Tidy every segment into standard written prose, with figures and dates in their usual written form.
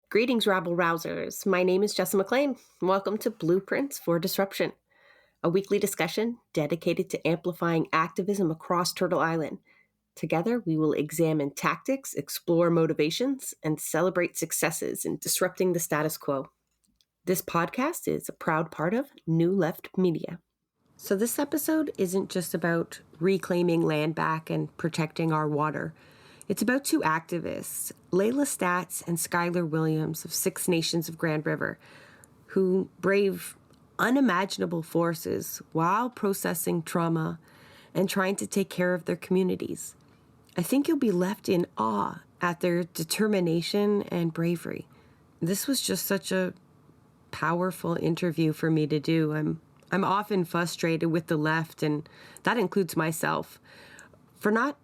Greetings, rabble-rousers. My name is Jessa McLean. Welcome to Blueprints for Disruption, a weekly discussion dedicated to amplifying activism across Turtle Island. Together, we will examine tactics, explore motivations, and celebrate successes in disrupting the status quo. This podcast is a proud part of New Left Media. So this episode isn't just about reclaiming land back and protecting our water. It's about two activists, Layla Staats and Skyler Williams of Six Nations of Grand River, who brave unimaginable forces while processing trauma and trying to take care of their communities. I think you'll be left in awe at their determination and bravery. This was just such a powerful interview for me to do. I'm often frustrated with the left, and that includes myself, for not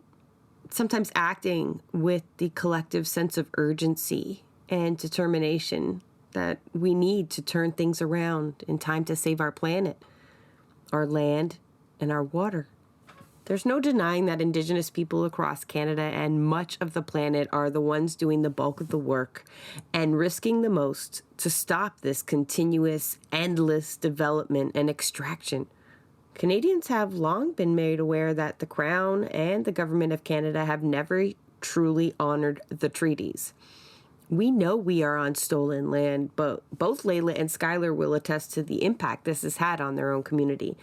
sometimes acting with the collective sense of urgency and determination that we need to turn things around in time to save our planet, our land, and our water. There's no denying that Indigenous people across Canada and much of the planet are the ones doing the bulk of the work and risking the most to stop this continuous, endless development and extraction. Canadians have long been made aware that the Crown and the Government of Canada have never truly honored the treaties. We know we are on stolen land, but both Layla and Skyler will attest to the impact this has had on their own community.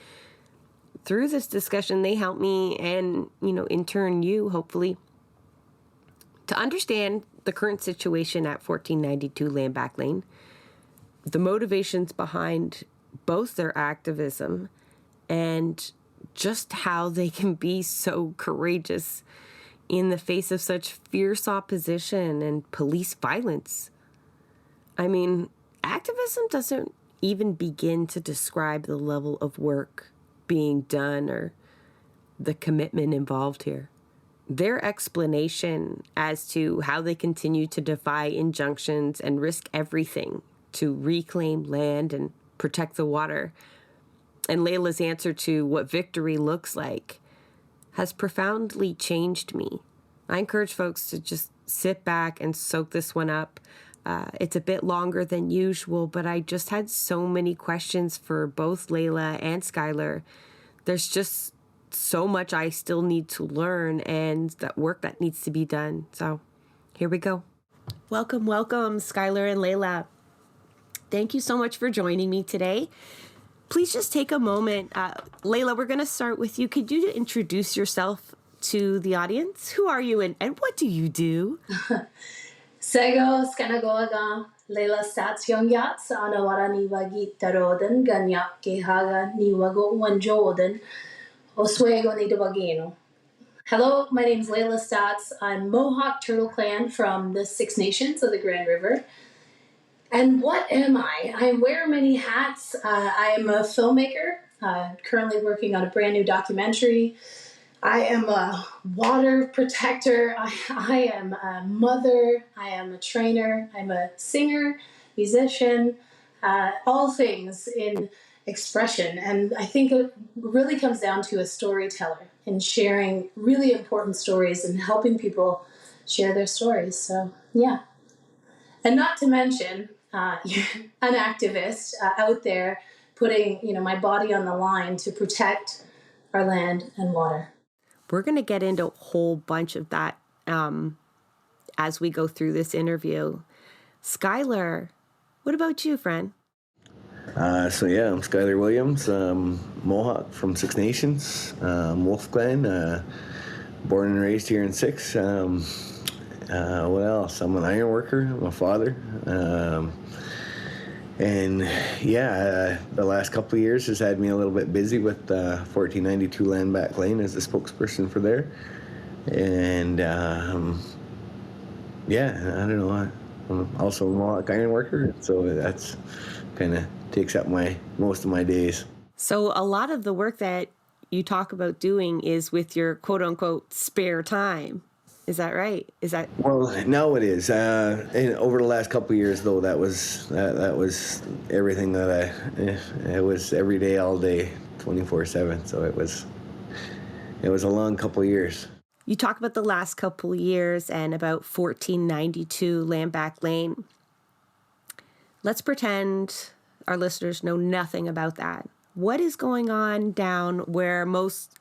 Through this discussion, they help me and, in turn you, hopefully, to understand the current situation at 1492 Landback Lane, the motivations behind both their activism, and just how they can be so courageous in the face of such fierce opposition and police violence. I mean, activism doesn't even begin to describe the level of work being done or the commitment involved here. Their explanation as to how they continue to defy injunctions and risk everything to reclaim land and protect the water, and Layla's answer to what victory looks like, has profoundly changed me. I encourage folks to just sit back and soak this one up. It's a bit longer than usual, but I just had so many questions for both Layla and Skyler. There's just so much I still need to learn and that work that needs to be done. So here we go. Welcome, Skyler and Layla. Thank you so much for joining me today. Please just take a moment. Layla, we're going to start with you. Could you introduce yourself to the audience? Who are you and what do you do? Sego skanagoaga Layla Staats Yongyats anawara niwagi taroden ganyak kehaga niwago wanjoden oswego nidawagino. Hello, my name is Layla Staats. I'm Mohawk Turtle Clan from the Six Nations of the Grand River. And what am I? I wear many hats. I am a filmmaker, currently working on a brand new documentary. I am a water protector. I am a mother. I am a trainer. I'm a singer, musician, all things in expression. And I think it really comes down to a storyteller and sharing really important stories and helping people share their stories. So, yeah. And not to mention, an activist out there putting, my body on the line to protect our land and water. We're going to get into a whole bunch of that as we go through this interview. Skyler, what about you, friend? I'm Skyler Williams, Mohawk from Six Nations, Wolf Clan, born and raised here in Six. What else? I'm an iron worker. I'm a father. The last couple of years has had me a little bit busy with 1492 Landback Lane as the spokesperson for there. And, I don't know. I'm also a Mohawk iron worker, so that's kind of takes up most of my days. So a lot of the work that you talk about doing is with your quote-unquote spare time. Is that right? Well, now it is. And over the last couple of years, though, that was everything that it was every day, all day, 24/7. So it was a long couple of years. You talk about the last couple of years and about 1492 Landback Lane. Let's pretend our listeners know nothing about that. What is going on down where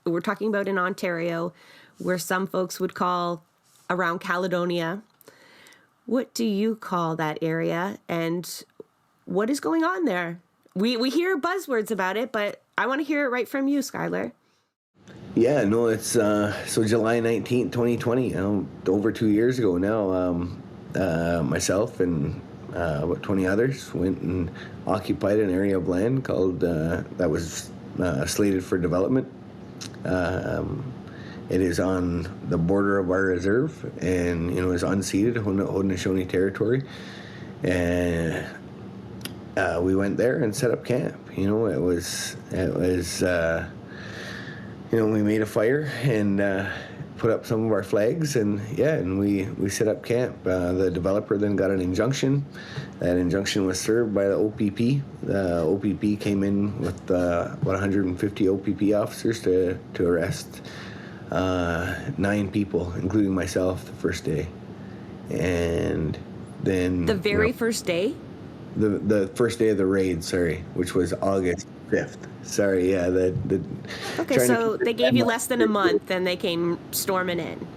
we're talking about in Ontario, where some folks would call around Caledonia? What do you call that area, and what is going on there? We hear buzzwords about it, but I want to hear it right from you, Skyler. Yeah, no, it's so July 19th, 2020, over 2 years ago now. Myself and about 20 others went and occupied an area of land called that was slated for development. It is on the border of our reserve, and is unceded Haudenosaunee territory. And we went there and set up camp. It was we made a fire and put up some of our flags, and we set up camp. The developer then got an injunction. That injunction was served by the OPP. The OPP came in with about 150 OPP officers to arrest 9 people, including myself, the first day. And then the very first day? The first day of the raid, which was August 5th. Sorry, yeah. Okay, so they gave you less than a month and they came storming in.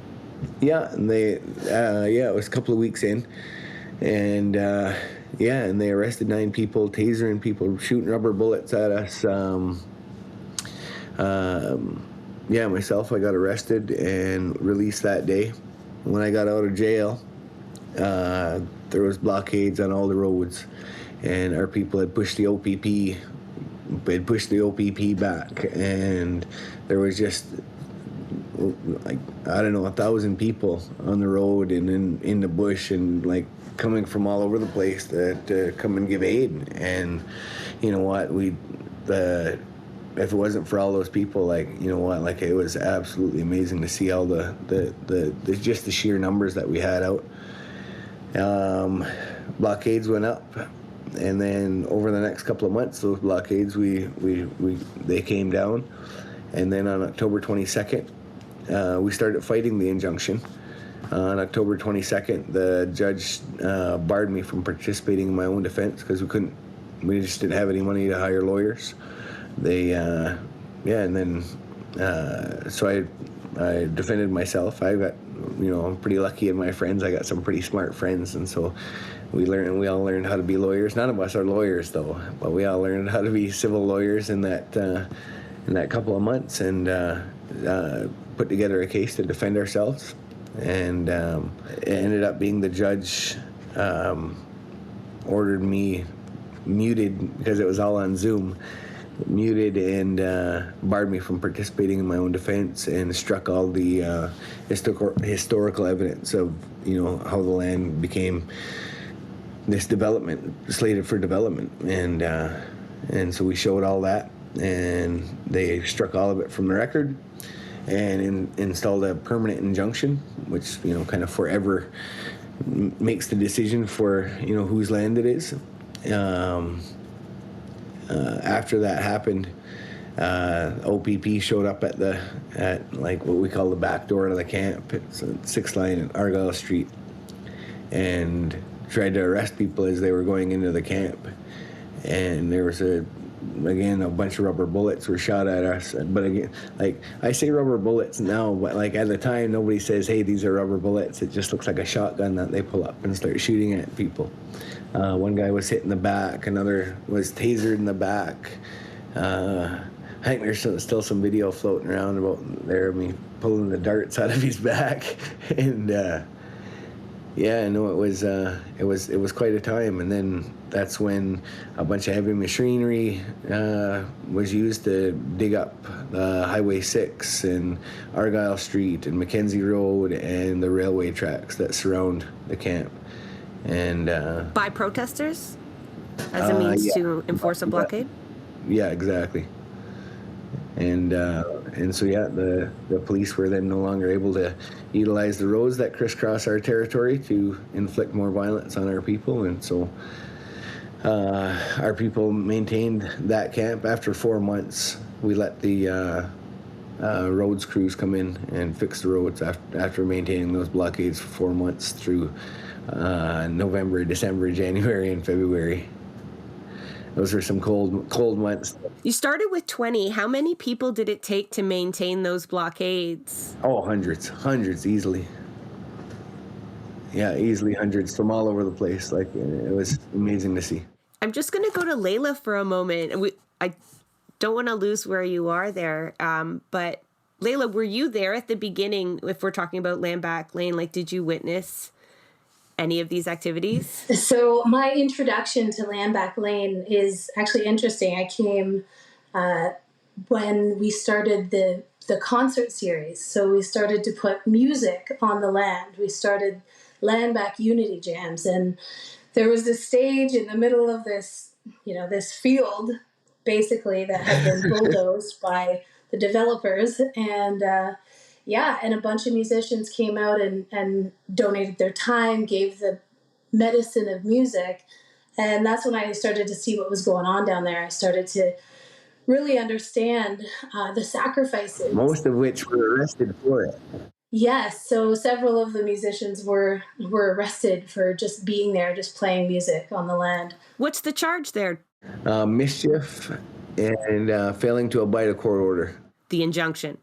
Yeah, and it was a couple of weeks in. And and they arrested 9 people, tasering people, shooting rubber bullets at us. Myself, I got arrested and released that day. When I got out of jail, there was blockades on all the roads, and our people had pushed the OPP back, and there was just, like, I don't know, 1,000 people on the road and in the bush, and like coming from all over the place to come and give aid. And you know what, if it wasn't for all those people, it was absolutely amazing to see all the just the sheer numbers that we had out. Blockades went up, and then over the next couple of months, those blockades they came down, and then on October 22nd, we started fighting the injunction. On October 22nd, the judge barred me from participating in my own defense because we just didn't have any money to hire lawyers. So I defended myself. I got, I'm pretty lucky in my friends. I got some pretty smart friends, and so we all learned how to be lawyers. None of us are lawyers though, but we all learned how to be civil lawyers in that couple of months, and put together a case to defend ourselves. And it ended up being the judge ordered me muted because it was all on Zoom. Muted and barred me from participating in my own defense, and struck all the historical evidence of how the land became this development, slated for development, and so we showed all that, and they struck all of it from the record, and installed a permanent injunction, which kind of forever makes the decision for whose land it is. After that happened, OPP showed up at what we call the back door to the camp. It's 6th line at Argyle Street, and tried to arrest people as they were going into the camp. And there was a bunch of rubber bullets were shot at us. But again, I say rubber bullets now, but at the time, nobody says, "Hey, these are rubber bullets." It just looks like a shotgun that they pull up and start shooting at people. One guy was hit in the back. Another was tasered in the back. I think there's still some video floating around about me pulling the darts out of his back, and it was quite a time. And then that's when a bunch of heavy machinery was used to dig up Highway 6 and Argyle Street and Mackenzie Road and the railway tracks that surround the camp. And by protesters as a means to enforce a blockade? Yeah, exactly. And so the police were then no longer able to utilize the roads that crisscross our territory to inflict more violence on our people, and so our people maintained that camp. After 4 months, we let the roads crews come in and fix the roads after maintaining those blockades for 4 months through November, December, January, and February. Those were some cold months. You started with 20. How many people did it take to maintain those blockades? Oh, hundreds easily. Yeah, easily hundreds from all over the place. Like, it was amazing to see. I'm just going to go to Layla for a moment. I don't want to lose where you are there. But Layla, were you there at the beginning? If we're talking about Land Back Lane, like, did you witness any of these activities? So my introduction to Land Back Lane is actually interesting. I came when we started the concert series. So we started to put music on the land. We started Land Back Unity Jams, and there was this stage in the middle of this, this field, basically, that had been bulldozed by the developers, and and a bunch of musicians came out and donated their time, gave the medicine of music, and that's when I started to see what was going on down there. I started to really understand the sacrifices. Most of which were arrested for it. Yes, so several of the musicians were arrested for just being there, just playing music on the land. What's the charge there? Mischief and failing to abide a court order. The injunction.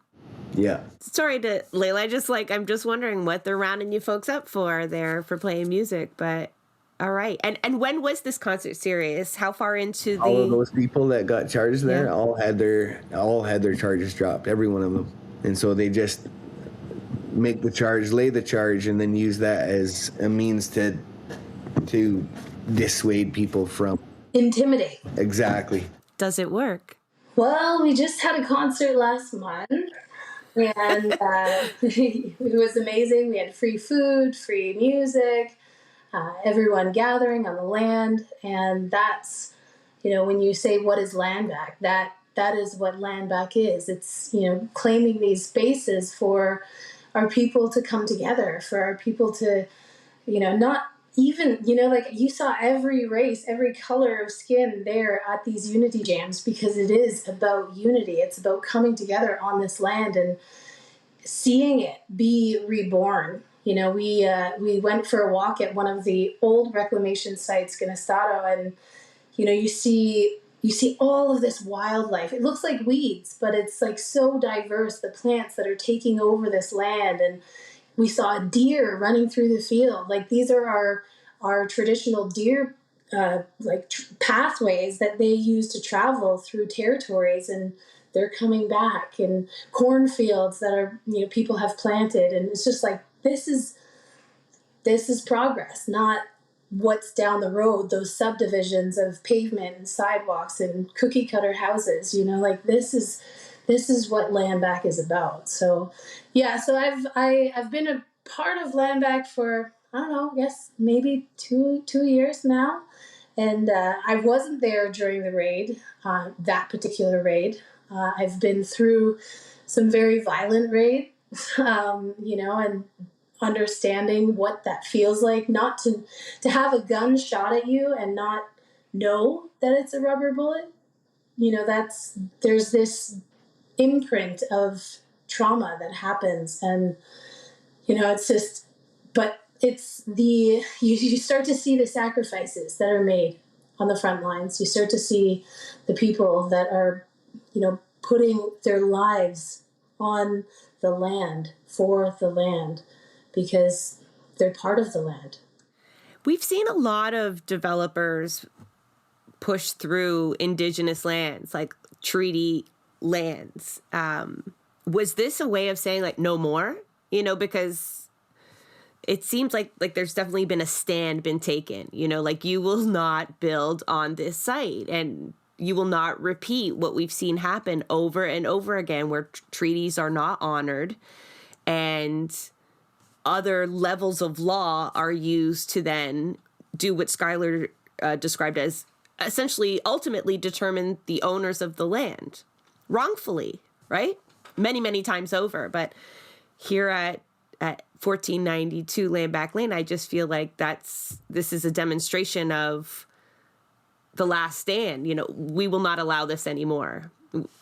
Yeah. Sorry to Layla, I'm just wondering what they're rounding you folks up for there for playing music, but all right. And when was this concert series? How far into the... All of those people that got charged there all had their charges dropped, every one of them. And so they just make the charge, lay the charge, and then use that as a means to dissuade people from... Intimidate. Exactly. Does it work? Well, we just had a concert last month, and it was amazing. We had free food, free music, everyone gathering on the land, and that's, when you say what is land back, that is what land back is. It's, claiming these spaces for our people to come together, for our people to, not even, like you saw every race, every color of skin there at these unity jams, because it is about unity. It's about coming together on this land and seeing it be reborn. We went for a walk at one of the old reclamation sites, Ganestato, and, you see all of this wildlife. It looks like weeds, but it's like so diverse, the plants that are taking over this land. And we saw a deer running through the field. Like, these are our traditional deer pathways that they use to travel through territories, and they're coming back, and cornfields that are people have planted, and it's just like this is progress, not what's down the road, those subdivisions of pavement and sidewalks and cookie cutter houses. Like this is what land back is about. So so I've been a part of land back for, I don't know, yes, maybe two years now. And I wasn't there during the raid, that particular raid. I've been through some very violent raids, and understanding what that feels like, not to have a gun shot at you and not know that it's a rubber bullet. There's this imprint of trauma that happens, and it's just, but it's you start to see the sacrifices that are made on the front lines. You start to see the people that are putting their lives on the land, for the land, because they're part of the land. We've seen a lot of developers push through Indigenous lands, like treaty lands. Was this a way of saying, like, no more? Because it seems like there's definitely been a stand been taken, like, you will not build on this site, and you will not repeat what we've seen happen over and over again, where treaties are not honored and other levels of law are used to then do what Skyler described as essentially ultimately determine the owners of the land wrongfully, right? Many, many times over. But here at 1492 Land Back Lane, I just feel like this is a demonstration of the last stand. We will not allow this anymore.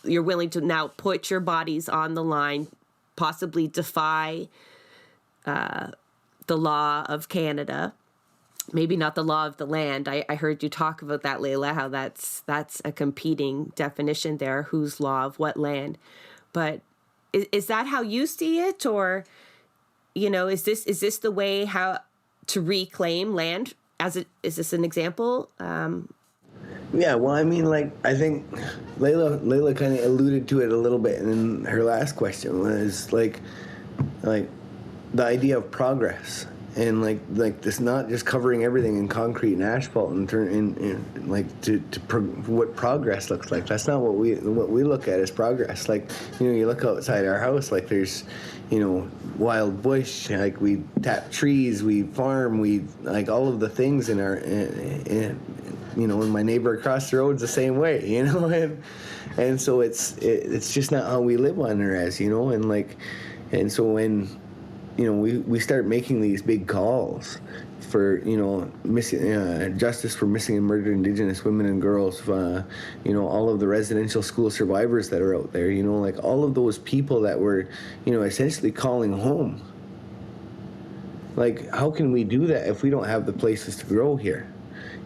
You're willing to now put your bodies on the line, possibly defy the law of Canada, maybe not the law of the land. I heard you talk about that, Layla, how that's a competing definition there. Whose law of what land? But is that how you see it, or is this the way how to reclaim land? Is this an example? Yeah, well, I mean, like, I think Layla kind of alluded to it a little bit in her last question, was like the idea of progress, and like this, not just covering everything in concrete and asphalt and turn in like what progress looks like. That's not what we look at as progress. Like, you look outside our house, like there's wild bush, like we tap trees, we farm, we like all of the things in our and my neighbor across the road's the same way, and so it's just not how we live on Res, and so when we start making these big calls for missing justice for missing and murdered Indigenous women and girls, all of the residential school survivors that are out there, like all of those people that were essentially calling home. Like, how can we do that if we don't have the places to grow here?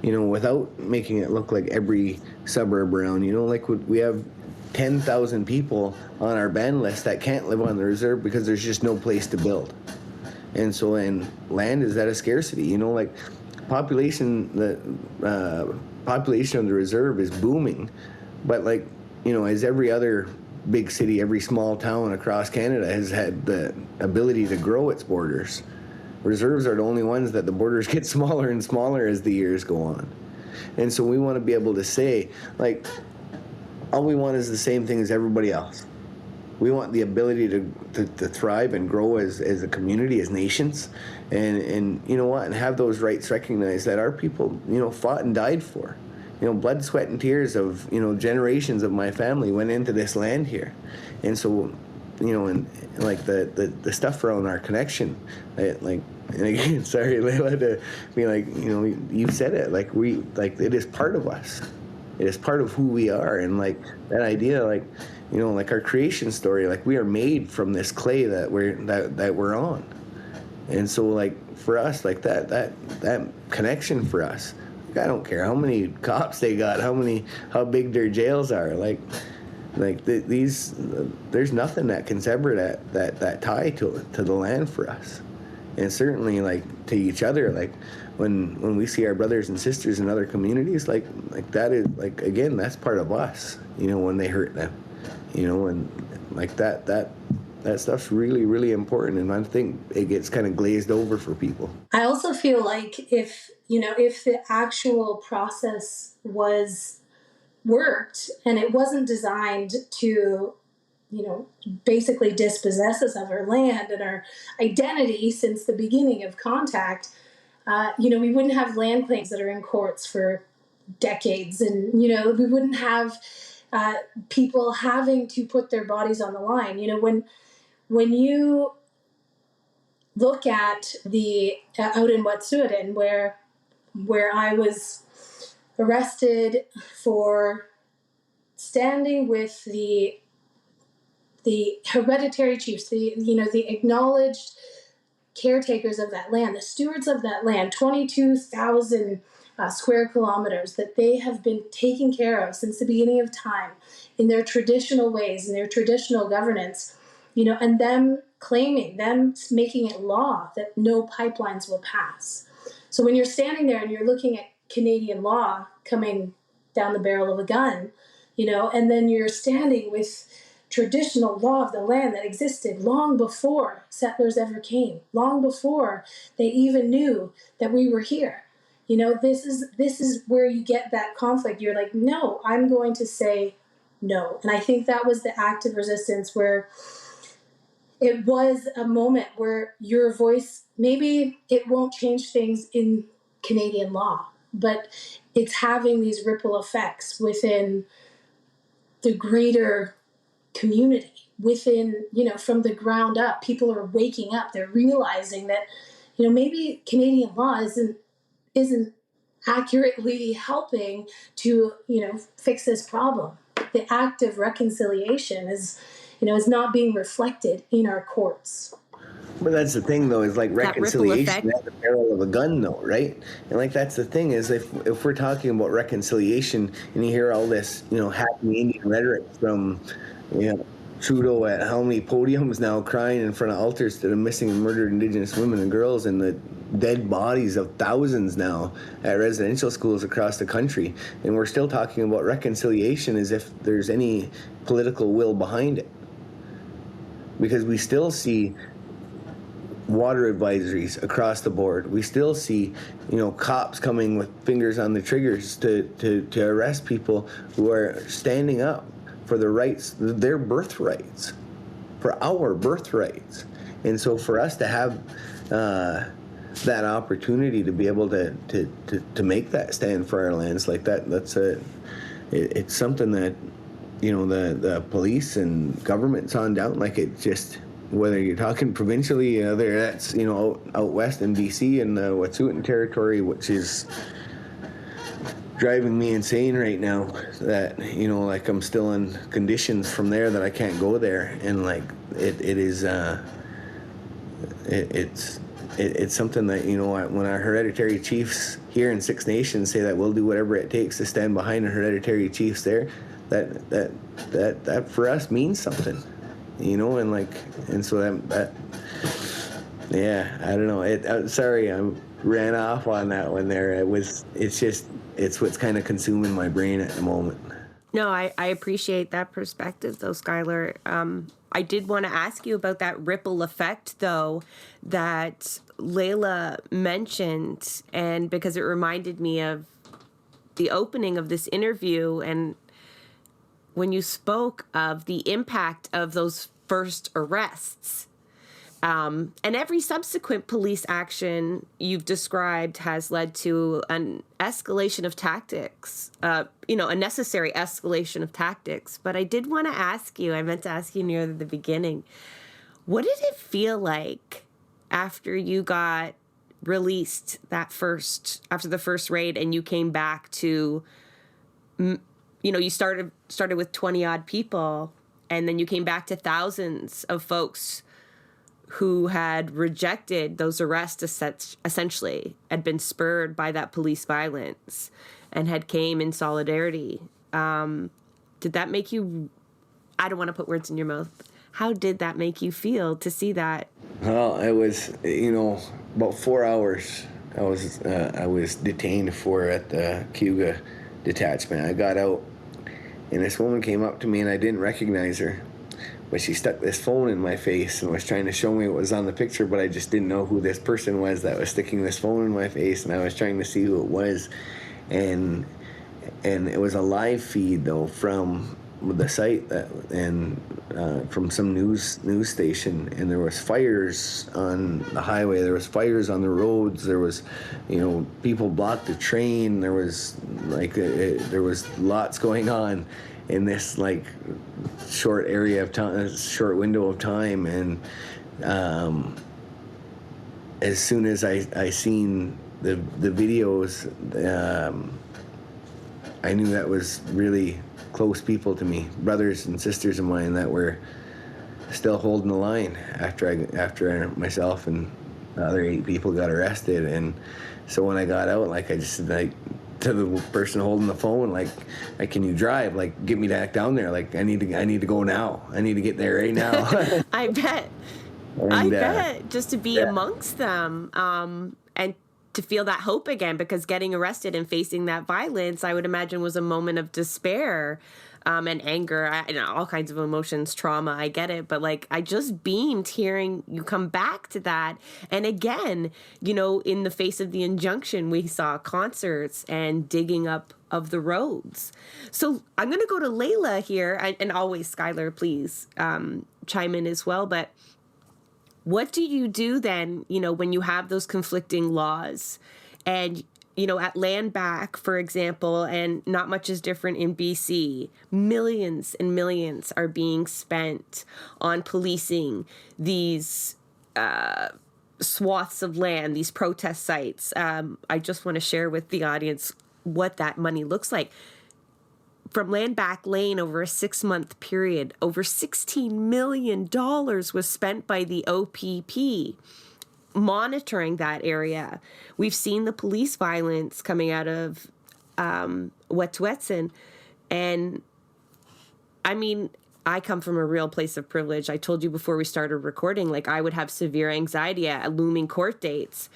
Without making it look like every suburb around, like we have 10,000 people on our ban list that can't live on the reserve because there's just no place to build. And so, land is at a scarcity, like population of the reserve is booming, but like, as every other big city, every small town across Canada has had the ability to grow its borders, reserves are the only ones that the borders get smaller and smaller as the years go on. And so we want to be able to say, like, all we want is the same thing as everybody else. We want the ability to thrive and grow as a community, as nations, and and have those rights recognized that our people, fought and died for. Blood, sweat, and tears of, generations of my family went into this land here. And so, and like the stuff around our connection, and again, sorry, Layla, to be like, you said it, like it is part of us. It is part of who we are, and like that idea, like like our creation story, like we are made from this clay that we're on, and so like for us, like that connection for us, like, I don't care how many cops they got, how big their jails are, these there's nothing that can sever that tie to the land for us, and certainly like to each other, like when we see our brothers and sisters in other communities, like that is, like, again, that's part of us, when they hurt them, and like that stuff's really, really important, and I think it gets kind of glazed over for people. I also feel like if the actual process worked and it wasn't designed to basically dispossess us of our land and our identity since the beginning of contact, we wouldn't have land claims that are in courts for decades, and we wouldn't have people having to put their bodies on the line. When you look at the out in Wet'suwet'en, where I was arrested for standing with the hereditary chiefs, the acknowledged caretakers of that land, the stewards of that land, 22,000 square kilometers that they have been taking care of since the beginning of time in their traditional ways, in their traditional governance, and them making it law that no pipelines will pass. So when you're standing there and you're looking at Canadian law coming down the barrel of a gun, and then you're standing with traditional law of the land that existed long before settlers ever came, long before they even knew that we were here. This is where you get that conflict. You're like, no, I'm going to say no. And I think that was the act of resistance, where it was a moment where your voice, maybe it won't change things in Canadian law, but it's having these ripple effects within the greater community, within, from the ground up. People are waking up. They're realizing that, maybe Canadian law isn't accurately helping to, fix this problem. The act of reconciliation is not being reflected in our courts. But that's the thing, though, is like that ripple reconciliation effect. at the barrel of a gun, though, right? And like that's the thing is if we're talking about reconciliation and you hear all this, happy Indian rhetoric from, Trudeau at how many podiums now crying in front of altars to the missing and murdered Indigenous women and girls and the dead bodies of thousands now at residential schools across the country, and we're still talking about reconciliation as if there's any political will behind it, because we still see water advisories across the board. We still see, cops coming with fingers on the triggers to arrest people who are standing up for the rights, their birthrights, for our birthrights. And so for us to have that opportunity to be able to make that stand for our lands like that, it's something that, the police and government's on down. Like it just, whether you're talking provincially, whether that's, out west in BC and the Wet'suwet'en territory, which is driving me insane right now, that, like I'm still in conditions from there that I can't go there. And like, it's something that, when our hereditary chiefs here in Six Nations say that we'll do whatever it takes to stand behind our hereditary chiefs there, that for us means something. And so that yeah, I don't know. Sorry, I ran off on that one there. It's what's kind of consuming my brain at the moment. No, I appreciate that perspective, though, Skyler. I did want to ask you about that ripple effect, though, that Layla mentioned, and because it reminded me of the opening of this interview and when you spoke of the impact of those first arrests. And every subsequent police action you've described has led to an escalation of tactics, a necessary escalation of tactics. But I did want to ask you, I meant to ask you near the beginning, what did it feel like after you got released after the first raid and you came back to, you started with 20 odd people and then you came back to thousands of folks who had rejected those arrests, essentially had been spurred by that police violence and had came in solidarity. Did that make you, I don't want to put words in your mouth, how did that make you feel to see that? Well, it was, about 4 hours I was detained for at the Cayuga detachment. I got out and this woman came up to me and I didn't recognize her. But she stuck this phone in my face and was trying to show me what was on the picture, but I just didn't know who this person was that was sticking this phone in my face, and I was trying to see who it was. And it was a live feed, though, from the site from some news station, and there was fires on the highway, there was fires on the roads, there was, people blocked the train, there was there was lots going on in this short area of time, short window of time. And as soon as I seen the videos, I knew that was really close people to me, brothers and sisters of mine that were still holding the line after myself and the other 8 people got arrested. And so when I got out, I just to the person holding the phone, can you drive? Get me back down there. I need to go now. I need to get there right now. I bet. I bet, just to be amongst them, and to feel that hope again, because getting arrested and facing that violence, I would imagine, was a moment of despair, and anger, and all kinds of emotions, trauma. I get it. But I just beamed hearing you come back to that. And again, in the face of the injunction, we saw concerts and digging up of the roads. So I'm going to go to Layla here, and always Skyler, please chime in as well. But what do you do then, when you have those conflicting laws and at land back, for example, and not much is different in BC, millions and millions are being spent on policing these swaths of land, these protest sites. I just want to share with the audience what that money looks like. from Land Back Lane over a 6-month period, over $16 million was spent by the OPP monitoring that area. We've seen the police violence coming out of Wet'suwet'en. And I mean, I come from a real place of privilege. I told you before we started recording, like I would have severe anxiety at looming court dates.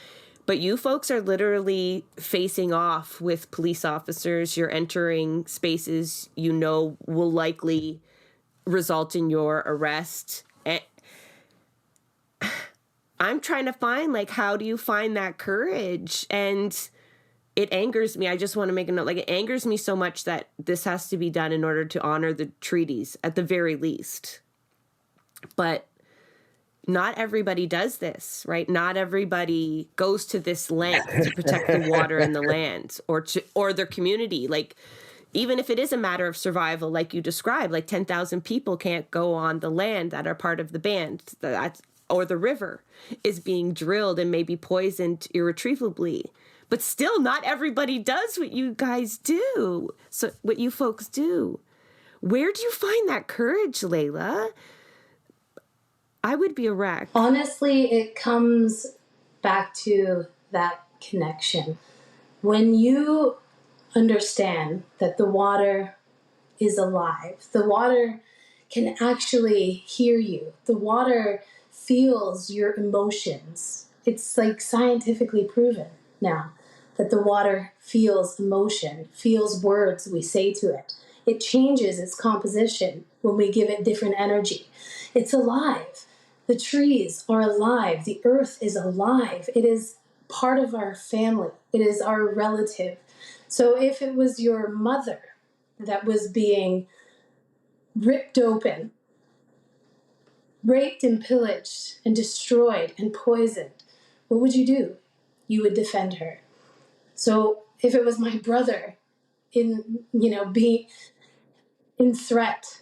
But you folks are literally facing off with police officers. You're entering spaces you know will likely result in your arrest. And I'm trying to find, like, how do you find that courage? And it angers me. I just want to make a note. Like, it angers me so much that this has to be done in order to honor the treaties at the very least. But not everybody does this, right? Not everybody goes to this length to protect the water and the land or their community. Like, even if it is a matter of survival, like you described, like 10,000 people can't go on the land that are part of the band, or the river is being drilled and maybe poisoned irretrievably. But still, not everybody does what you guys do. So what you folks do. Where do you find that courage, Layla? I would be a wreck. Honestly, it comes back to that connection. When you understand that the water is alive, the water can actually hear you, the water feels your emotions. It's like scientifically proven now that the water feels emotion, feels words we say to it. It changes its composition when we give it different energy. It's alive. The trees are alive. The earth is alive. It is part of our family. It is our relative. So if it was your mother that was being ripped open, raped and pillaged and destroyed and poisoned, what would you do? You would defend her. So if it was my brother being in threat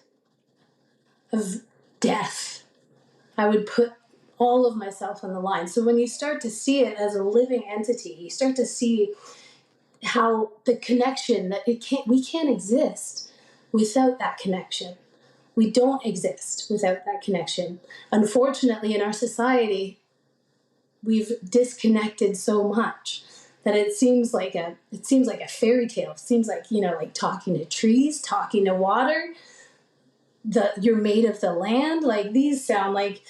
of death, I would put all of myself on the line. So when you start to see it as a living entity, you start to see how the connection that we can't exist without that connection. We don't exist without that connection. Unfortunately, in our society, we've disconnected so much that it seems like a fairy tale. It seems like, like talking to trees, talking to water, you're made of the land. Like these sound like,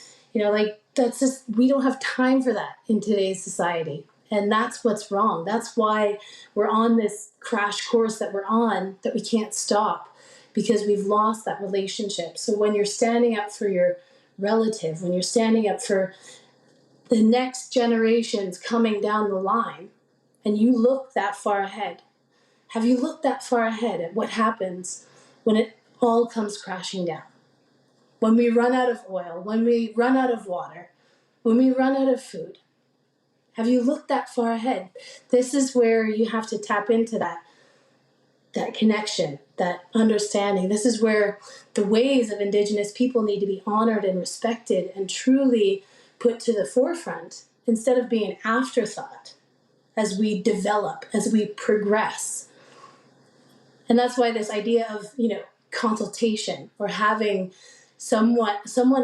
that's just, we don't have time for that in today's society. And that's what's wrong. That's why we're on this crash course that we're on, that we can't stop, because we've lost that relationship. So when you're standing up for your relative, when you're standing up for the next generations coming down the line, and you look that far ahead, have you looked that far ahead at what happens when it all comes crashing down? When we run out of oil, when we run out of water, when we run out of food, have you looked that far ahead? This is where you have to tap into that connection, that understanding. This is where the ways of Indigenous people need to be honored and respected and truly put to the forefront, instead of being an afterthought as we develop, as we progress. And that's why this idea of, consultation, or having someone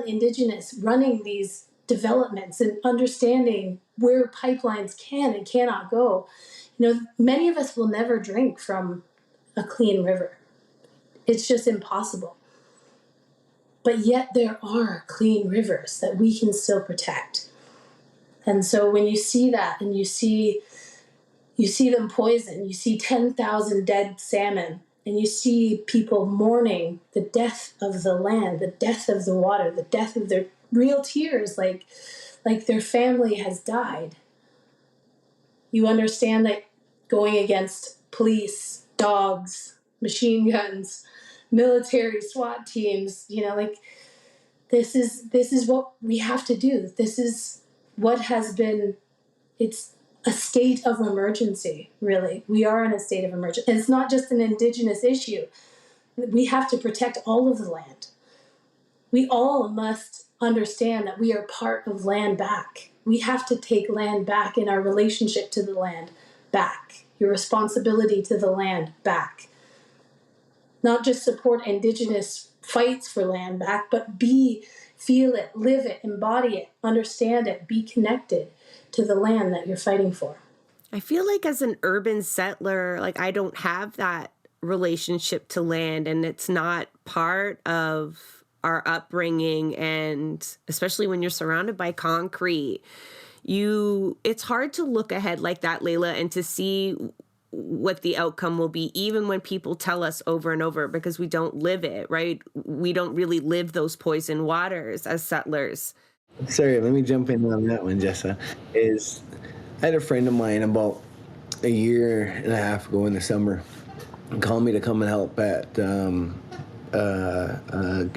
Indigenous running these developments and understanding where pipelines can and cannot go. Many of us will never drink from a clean river. It's just impossible. But yet there are clean rivers that we can still protect. And so when you see that, and you see them poisoned, you see 10,000 dead salmon, and you see people mourning the death of the land, the death of the water, the death of their real tears, like their family has died. You understand that going against police, dogs, machine guns, military SWAT teams, this is what we have to do. This is what has been, it's a state of emergency, really. We are in a state of emergency. And it's not just an Indigenous issue. We have to protect all of the land. We all must understand that we are part of land back. We have to take land back, in our relationship to the land back. Your responsibility to the land back. not just support Indigenous fights for land back, but feel it, live it, embody it, understand it, be connected to the land that you're fighting for. I feel like as an urban settler, like I don't have that relationship to land, and it's not part of our upbringing. And especially when you're surrounded by concrete, it's hard to look ahead like that, Layla, and to see what the outcome will be, even when people tell us over and over, because we don't live it, right? We don't really live those poison waters as settlers. Sorry, let me jump in on that one, Jessa. I had a friend of mine about a year and a half ago in the summer called me to come and help at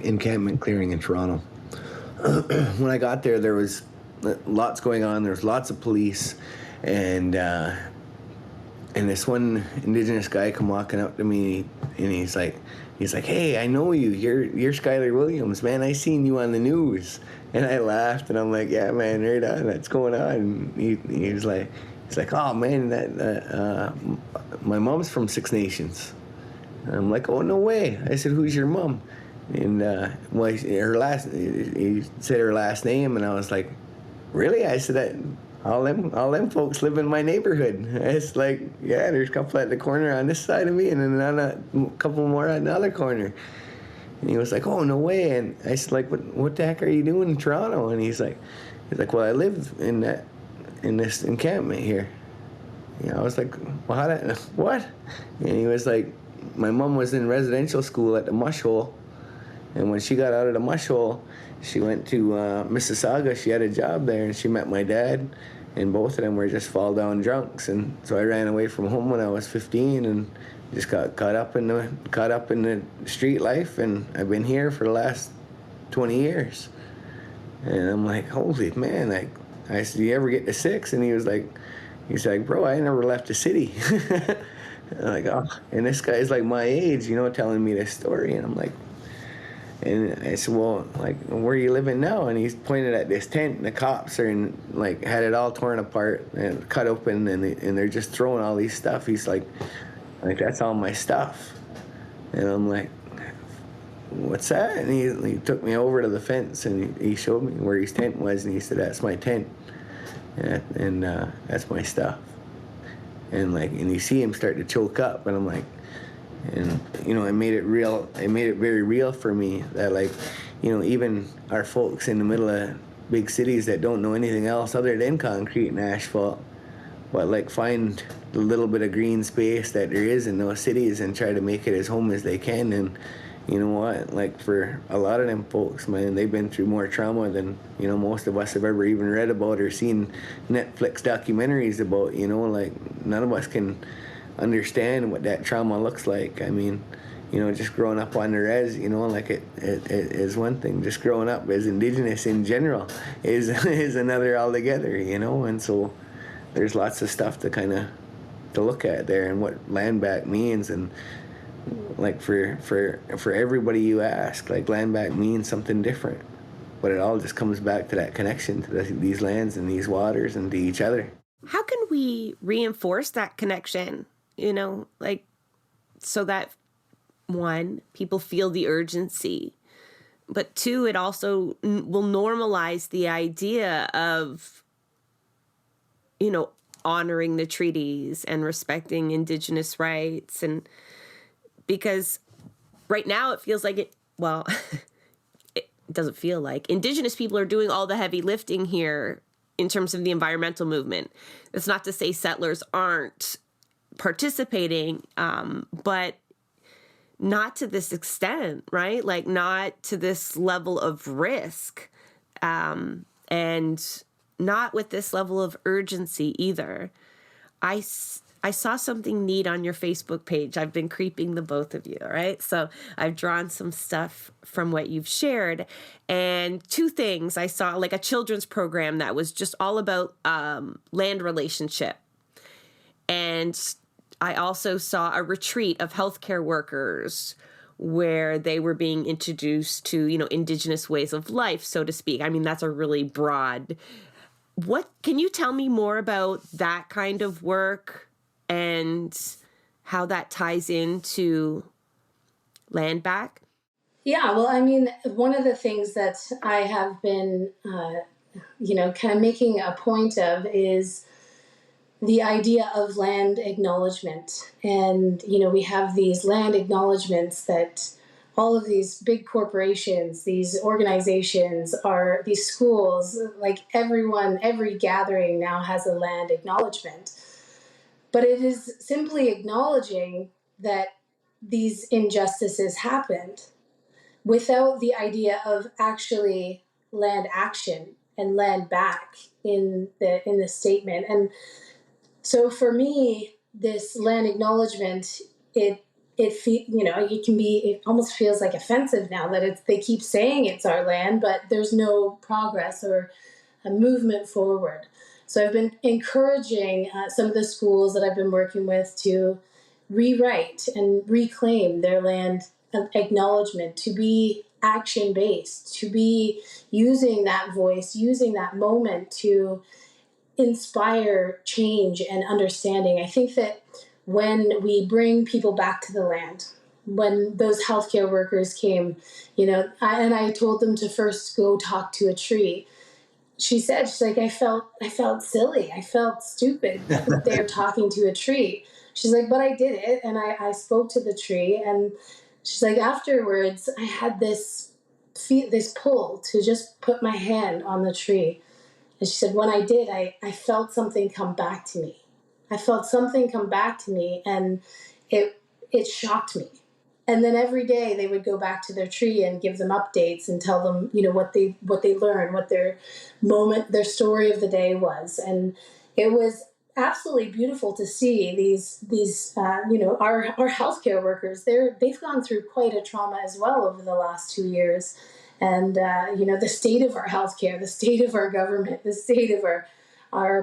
encampment clearing in Toronto. When I got there, there was lots going on. There was lots of police, and this one Indigenous guy come walking up to me, and he's like, "Hey, I know you. You're Skyler Williams, man. I seen you on the news." And I laughed, and I'm like, "Yeah, man, right on. That's going on." And he's like, "Oh man, that my mom's from Six Nations." And I'm like, "Oh, no way." I said, "Who's your mom?" And he said her last name, and I was like, "Really?" I said, all them folks live in my neighborhood. It's like, yeah, there's a couple at the corner on this side of me, and then a couple more on the other corner. And he was like, "Oh, no way." And I said, like, what the heck are you doing in Toronto? And he's like, "Well, I live in this encampment here." I was like, "Well, what?" And he was like, "My mom was in residential school at the Mush Hole, and when she got out of the Mush Hole, she went to Mississauga. She had a job there, and she met my dad, and both of them were just fall down drunks. And so I ran away from home when I was 15, and just got caught up in the street life, and I've been here for the last 20 years." And I'm like, "Holy man!" Like, I said, "Do you ever get to 6?" And he's like, "Bro, I never left the city." I'm like, "Oh," and this guy's like my age, telling me this story, and I'm like. And I said, "Well, like, where are you living now?" And he's pointed at this tent, and the cops are had it all torn apart and cut open, and they're just throwing all these stuff. He's like, "That's all my stuff." And I'm like, "What's that?" And he took me over to the fence, and he showed me where his tent was, and he said, "That's my tent, and that's my stuff." And you see him start to choke up, and I'm like. And it made it real. It made it very real for me that even our folks in the middle of big cities that don't know anything else other than concrete and asphalt, but find the little bit of green space that there is in those cities and try to make it as home as they can. And you know what? For a lot of them folks, man, they've been through more trauma than most of us have ever even read about or seen Netflix documentaries about. None of us can understand what that trauma looks like. I mean, just growing up on the res, it is one thing. Just growing up as Indigenous in general is another altogether, and so there's lots of stuff to look at there, and what land back means. And for everybody you ask, land back means something different, but it all just comes back to that connection to these lands and these waters and to each other. How can we reinforce that connection? So that, one, people feel the urgency, but two, it also will normalize the idea of, honoring the treaties and respecting Indigenous rights. And because right now it feels like it doesn't feel like Indigenous people are doing all the heavy lifting here in terms of the environmental movement. It's not to say settlers aren't participating, but not to this extent, right? Not to this level of risk, and not with this level of urgency either. I saw something neat on your Facebook page. I've been creeping the both of you, all right? So I've drawn some stuff from what you've shared. And two things. I saw a children's program that was just all about land relationship. And I also saw a retreat of healthcare workers where they were being introduced to, Indigenous ways of life, so to speak. I mean, that's a really broad. What can you tell me more about that kind of work and how that ties into land back? Yeah, well, I mean, one of the things that I have been, kind of making a point of is the idea of land acknowledgement. And, we have these land acknowledgements that all of these big corporations, these organizations, are these schools, like everyone, every gathering now has a land acknowledgement. But it is simply acknowledging that these injustices happened without the idea of actually land action and land back in the statement. And so for me, this land acknowledgement, it almost feels like offensive now that they keep saying it's our land, but there's no progress or a movement forward. So I've been encouraging some of the schools that I've been working with to rewrite and reclaim their land acknowledgement, to be action based, to be using that voice, using that moment to inspire change and understanding. I think that when we bring people back to the land, when those healthcare workers came, I told them to first go talk to a tree. She's like, I felt silly. I felt stupid. They're talking to a tree. She's like, but I did it. And I spoke to the tree. And she's like, afterwards, I had this pull to just put my hand on the tree. And she said, when I did, I felt something come back to me. I felt something come back to me, and it shocked me. And then every day they would go back to their tree and give them updates and tell them, what they learned, what their story of the day was. And it was absolutely beautiful to see these our healthcare workers. They've gone through quite a trauma as well over the last 2 years. And, the state of our healthcare, the state of our government, the state of our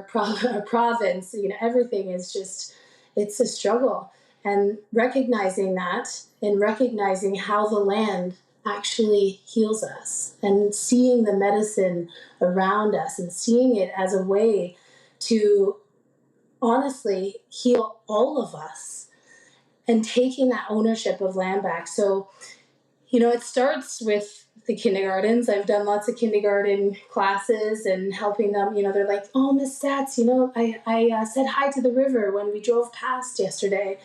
province, everything is just, it's a struggle. And recognizing that and recognizing how the land actually heals us and seeing the medicine around us and seeing it as a way to honestly heal all of us and taking that ownership of land back. So, it starts with the kindergartens. I've done lots of kindergarten classes and helping them. They're like, oh, Miss Staats, I said hi to the river when we drove past yesterday.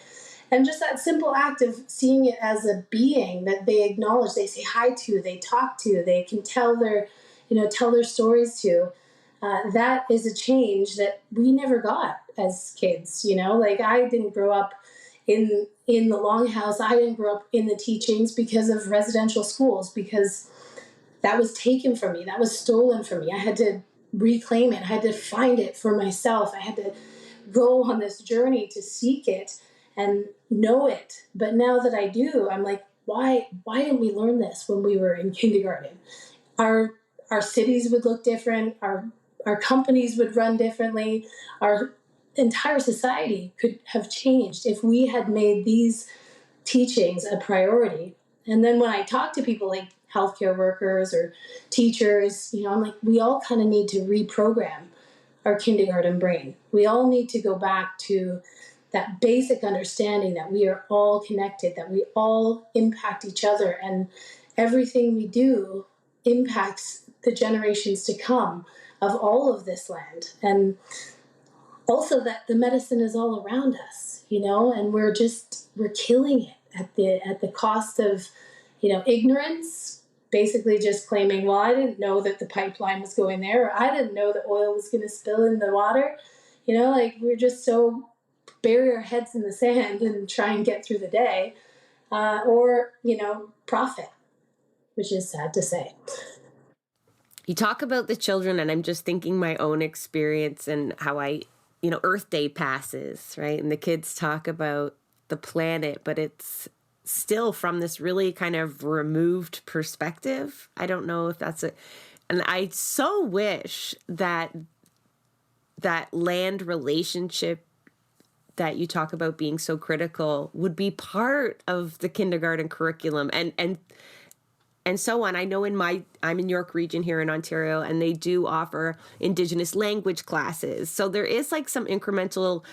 And just that simple act of seeing it as a being that they acknowledge, they say hi to, they talk to, they can tell their stories to. That is a change that we never got as kids. Like I didn't grow up in the longhouse. I didn't grow up in the teachings because of residential schools, because that was taken from me. That was stolen from me. I had to reclaim it. I had to find it for myself. I had to go on this journey to seek it and know it. But now that I do, I'm like, why didn't we learn this when we were in kindergarten? Our cities would look different. Our companies would run differently. Our entire society could have changed if we had made these teachings a priority. And then when I talk to people like healthcare workers or teachers, I'm like, we all kind of need to reprogram our kindergarten brain. We all need to go back to that basic understanding that we are all connected, that we all impact each other, and everything we do impacts the generations to come of all of this land. And also that the medicine is all around us, and we're killing it at the cost of, ignorance, basically just claiming, well, I didn't know that the pipeline was going there, or I didn't know that oil was going to spill in the water. Like we're just so bury our heads in the sand and try and get through the day, or profit, which is sad to say. You talk about the children, and I'm just thinking my own experience and how Earth Day passes, right? And the kids talk about the planet, but it's still from this really kind of removed perspective. I don't know if that's and I so wish that land relationship that you talk about being so critical would be part of the kindergarten curriculum and so on. I know I'm in York Region here in Ontario, and they do offer Indigenous language classes. So there is like some incremental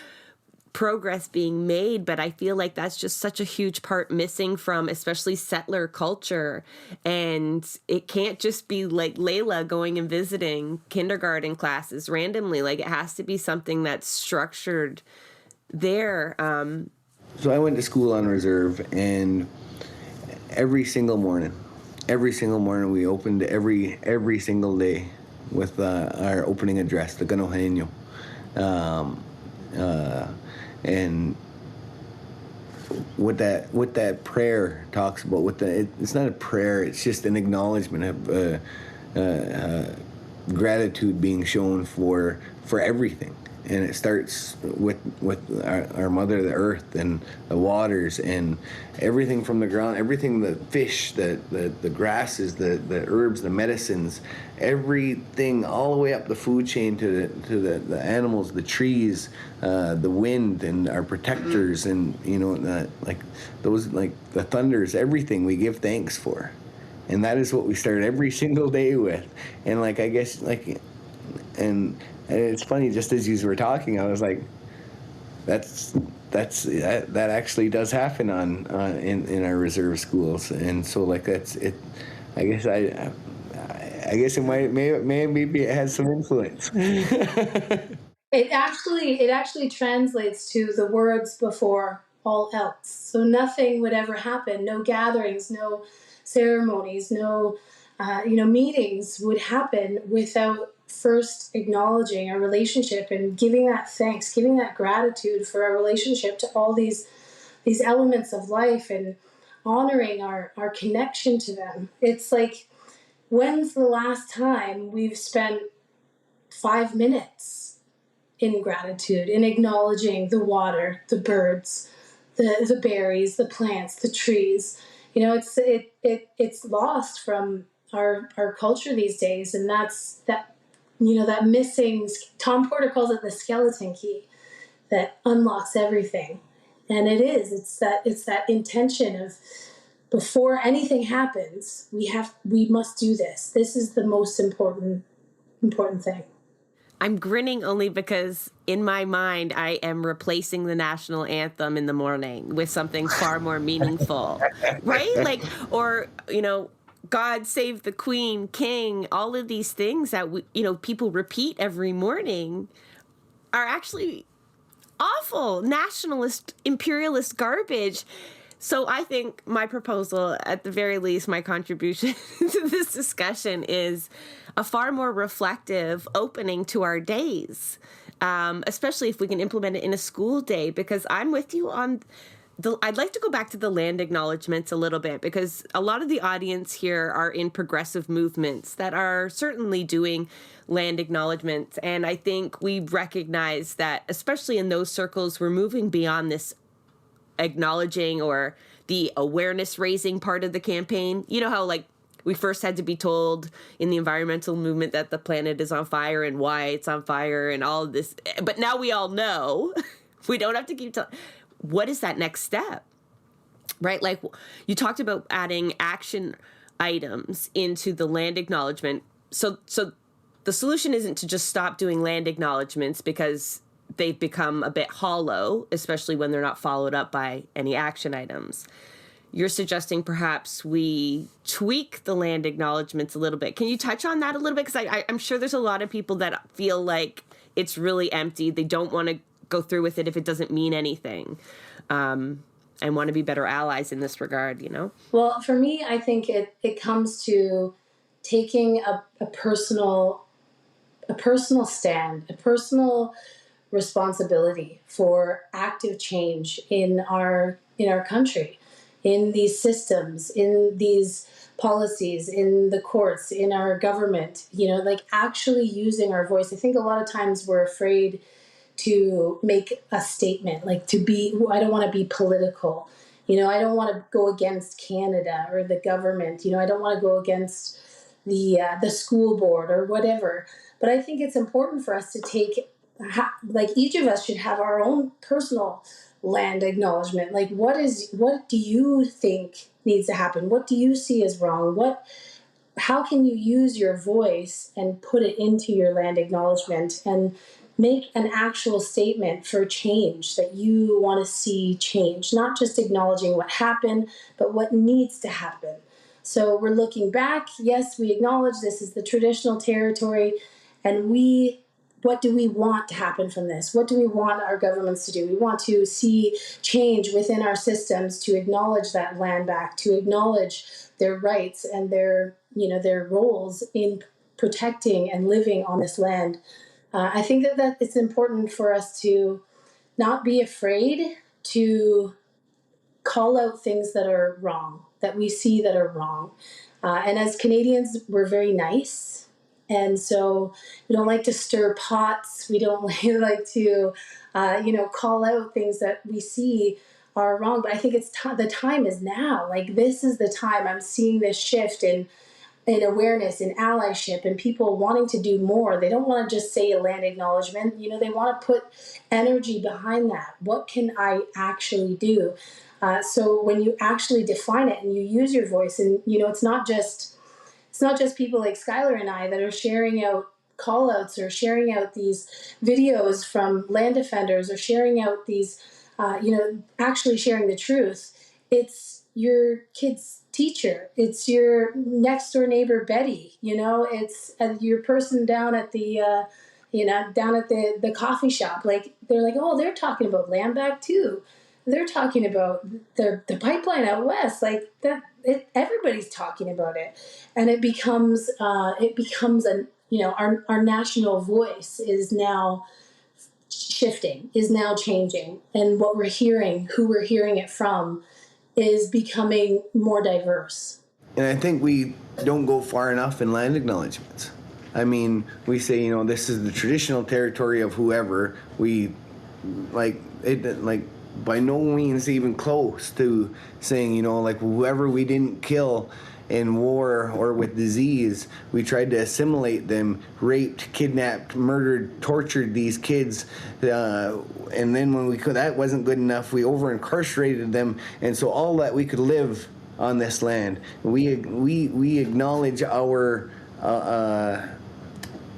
progress being made, but I feel like that's just such a huge part missing from especially settler culture. And it can't just be like Layla going and visiting kindergarten classes randomly. Like, it has to be something that's structured there. So I went to school on reserve, and every single morning we opened every single day with our opening address, the Ganohenyo. And what that prayer talks about, it's not a prayer, it's just an acknowledgement of gratitude being shown for everything. And it starts with our mother, the earth, and the waters, and everything from the ground, everything, the fish, the grasses, the herbs, the medicines, everything, all the way up the food chain to the animals, the trees, the wind, and our protectors, and like the thunders, everything we give thanks for. And that is what we start every single day with. And I guess and it's funny, just as you were talking, I was like, that actually does happen in our reserve schools. And so that's it. I guess it maybe it has some influence. It actually translates to the words before all else. So nothing would ever happen. No gatherings, no ceremonies, no meetings would happen without first acknowledging our relationship and giving that thanks, giving that gratitude for our relationship to all these elements of life, and honoring our connection to them. It's like, when's the last time we've spent 5 minutes in gratitude, in acknowledging the water, the birds, the berries, the plants, the trees? It's lost from our culture these days, and that missing. Tom Porter calls it the skeleton key that unlocks everything, and it's that intention of, before anything happens, we must do this. This is the most important thing. I'm grinning only because in my mind, I am replacing the national anthem in the morning with something far more meaningful, right? Or, God save the Queen, King, all of these things that people repeat every morning are actually awful, nationalist, imperialist garbage. So I think my proposal, at the very least, my contribution to this discussion, is a far more reflective opening to our days, especially if we can implement it in a school day, because I'm with you on I'd like to go back to the land acknowledgements a little bit, because a lot of the audience here are in progressive movements that are certainly doing land acknowledgements. And I think we recognize that, especially in those circles, we're moving beyond this acknowledging or the awareness raising part of the campaign. You know how we first had to be told in the environmental movement that the planet is on fire and why it's on fire and all of this. But now we all know. We don't have to keep telling. What is that next step? Right? Like, you talked about adding action items into the land acknowledgement. So the solution isn't to just stop doing land acknowledgements because they've become a bit hollow, especially when they're not followed up by any action items. You're suggesting perhaps we tweak the land acknowledgements a little bit. Can you touch on that a little bit? Because I'm sure there's a lot of people that feel like it's really empty. They don't want to go through with it if it doesn't mean anything, and want to be better allies in this regard, Well, for me, I think it comes to taking a personal stand, a personal responsibility for active change in our country, in these systems, in these policies, in the courts, in our government, actually using our voice. I think a lot of times we're afraid to make a statement, I don't want to be political. I don't want to go against Canada or the government. I don't want to go against the school board or whatever. But I think it's important for us to take, each of us should have our own personal land acknowledgement. What do you think needs to happen? What do you see as wrong? How can you use your voice and put it into your land acknowledgement and make an actual statement for change that you want to see change, not just acknowledging what happened, but what needs to happen. So we're looking back. Yes, we acknowledge this is the traditional territory, and what do we want to happen from this? What do we want our governments to do? We want to see change within our systems to acknowledge that land back, to acknowledge their rights and their roles in protecting and living on this land. I think that it's important for us to not be afraid to call out things that are wrong, that we see that are wrong. And as Canadians, we're very nice. And so we don't like to stir pots. We don't like to, call out things that we see are wrong. But I think the time is now. Like, this is the time. I'm seeing this shift in awareness, in allyship, and people wanting to do more. They don't want to just say a land acknowledgement. They want to put energy behind that. What can I actually do? So when you actually define it and you use your voice, and it's not just people like Skyler and I that are sharing out call outs or sharing out these videos from land defenders or sharing out these, actually sharing the truth. It's your kid's teacher. It's your next door neighbor, Betty. It's your person down at the, down at the coffee shop. Like, they're like, oh, they're talking about land back too. They're talking about the pipeline out west, like that. Everybody's talking about it, and it becomes our national voice is now shifting, is now changing, and what we're hearing, who we're hearing it from, is becoming more diverse. And I think we don't go far enough in land acknowledgements. I mean, we say, this is the traditional territory of whoever. We by no means even close to saying, whoever we didn't kill in war or with disease, we tried to assimilate them, raped, kidnapped, murdered, tortured these kids, and then when that wasn't good enough, we over-incarcerated them, and so all that we could live on this land. We acknowledge our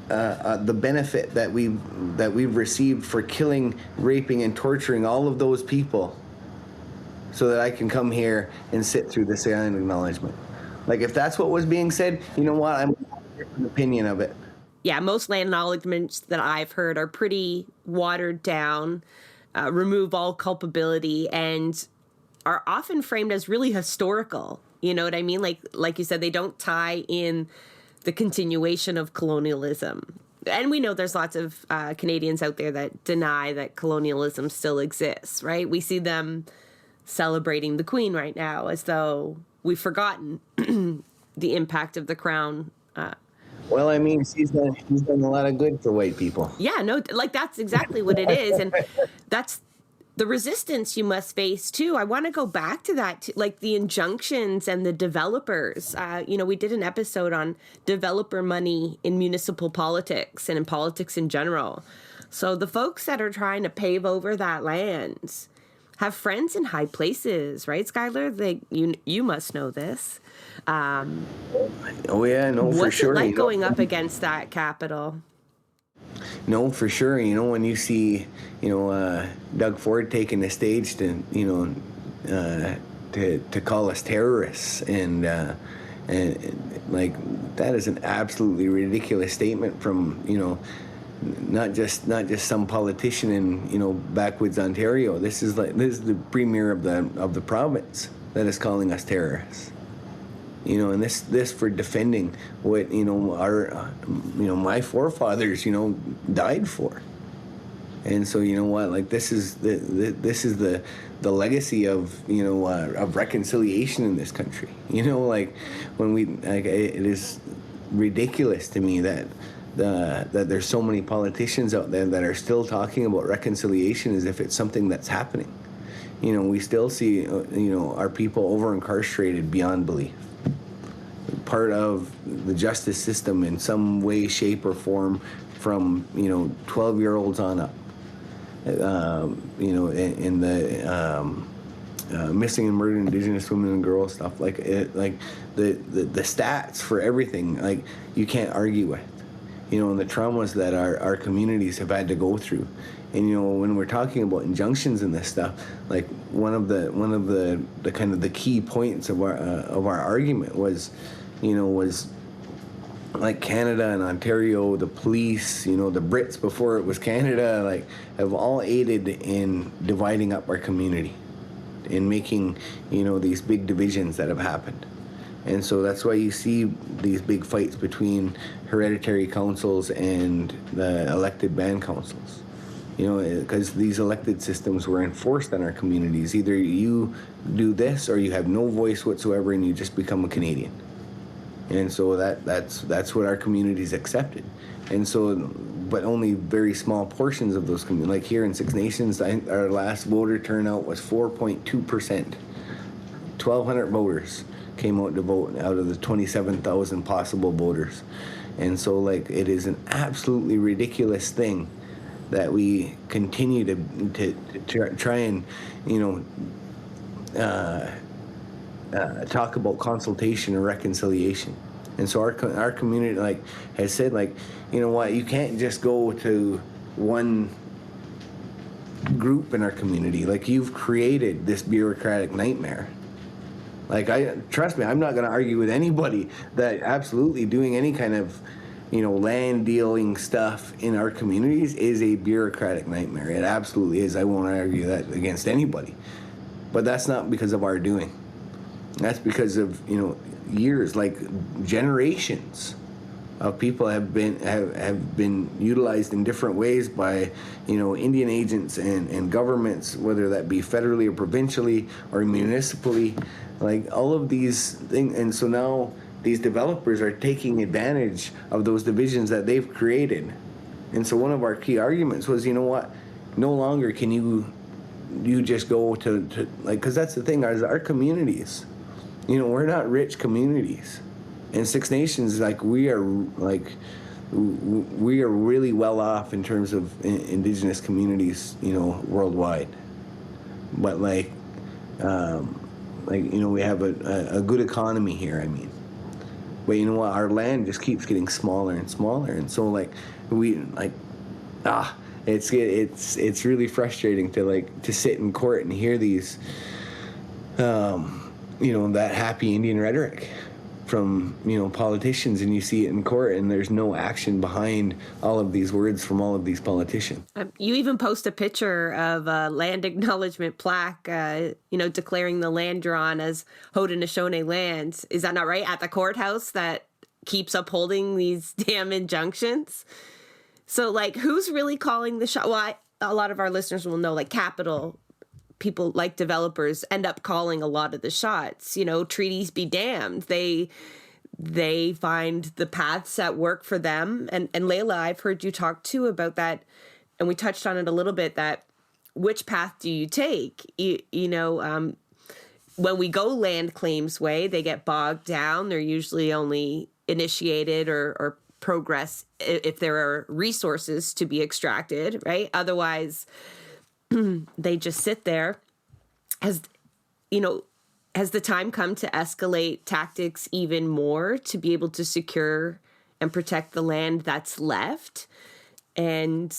the benefit that we've received for killing, raping, and torturing all of those people, so that I can come here and sit through this land acknowledgement. Like, if that's what was being said, you know what? I'm a different opinion of it. Yeah, most land acknowledgements that I've heard are pretty watered down, remove all culpability, and are often framed as really historical. You know what I mean? Like you said, they don't tie in the continuation of colonialism. And we know there's lots of Canadians out there that deny that colonialism still exists, right? We see them celebrating the Queen right now as though we've forgotten the impact of the Crown. Well, I mean, she's done a lot of good for white people. Yeah, no, that's exactly what it is. And that's the resistance you must face, too. I want to go back to that, like the injunctions and the developers. We did an episode on developer money in municipal politics and in politics in general. So the folks that are trying to pave over that land have friends in high places, right, Skyler? You must know this. Oh, yeah, no, for sure. What's it like going up against that capital? No, for sure. When you see, Doug Ford taking the stage to call us terrorists, and like, that is an absolutely ridiculous statement from, not just some politician in backwoods Ontario. This is the premier of the province that is calling us terrorists. And this for defending what our my forefathers died for. And so like, this is the legacy of reconciliation in this country. Like, when it is ridiculous to me that there's so many politicians out there that are still talking about reconciliation as if it's something that's happening. We still see our people over incarcerated beyond belief, part of the justice system in some way, shape, or form, from 12-year-olds on up. In the missing and murdered Indigenous women and girls stuff, the stats for everything, like, you can't argue with. and the traumas that our communities have had to go through. And when we're talking about injunctions and this stuff, like one of the kind of the key points of our argument was like Canada and Ontario, the police, the Brits before it was Canada, like have all aided in dividing up our community, in making these big divisions that have happened. And so that's why you see these big fights between hereditary councils and the elected band councils. Because these elected systems were enforced on our communities. Either you do this or you have no voice whatsoever and you just become a Canadian. And so that's what our communities accepted. And so, but only very small portions of those communities, like here in Six Nations, our last voter turnout was 4.2%. 1,200 voters came out to vote out of the 27,000 possible voters. And so, like, it is an absolutely ridiculous thing that we continue to try and, talk about consultation or reconciliation. And so our community, like, has said, like, you can't just go to one group in our community. Like, you've created this bureaucratic nightmare. Like, trust me, I'm not going to argue with anybody that absolutely doing any kind of, land dealing stuff in our communities is a bureaucratic nightmare. It absolutely is. I won't argue that against anybody. But that's not because of our doing. That's because of, years, like generations of people have been utilized in different ways by, Indian agents and governments, whether that be federally or provincially or municipally, like all of these things. And so now these developers are taking advantage of those divisions that they've created. And so one of our key arguments was, no longer can you just go to like, because that's the thing, our communities, we're not rich communities. And Six Nations, like, we are really well off in terms of Indigenous communities, worldwide. But we have a good economy here, I mean. But our land just keeps getting smaller and smaller. And so, it's really frustrating to sit in court and hear these, that happy Indian rhetoric from politicians, and you see it in court and there's no action behind all of these words from all of these politicians. You even post a picture of a land acknowledgement plaque, declaring the land you're on as Haudenosaunee lands. Is that not right? At the courthouse that keeps upholding these damn injunctions. So, who's really calling the shot? Well, a lot of our listeners will know, capital people, like developers, end up calling a lot of the shots. Treaties be damned. They find the paths that work for them. And Layla, I've heard you talk too about that, and we touched on it a little bit, that which path do you take? When we go land claims way, they get bogged down. They're usually only initiated or progress if there are resources to be extracted, right? Otherwise, they just sit there. Has the time come to escalate tactics even more to be able to secure and protect the land that's left? And,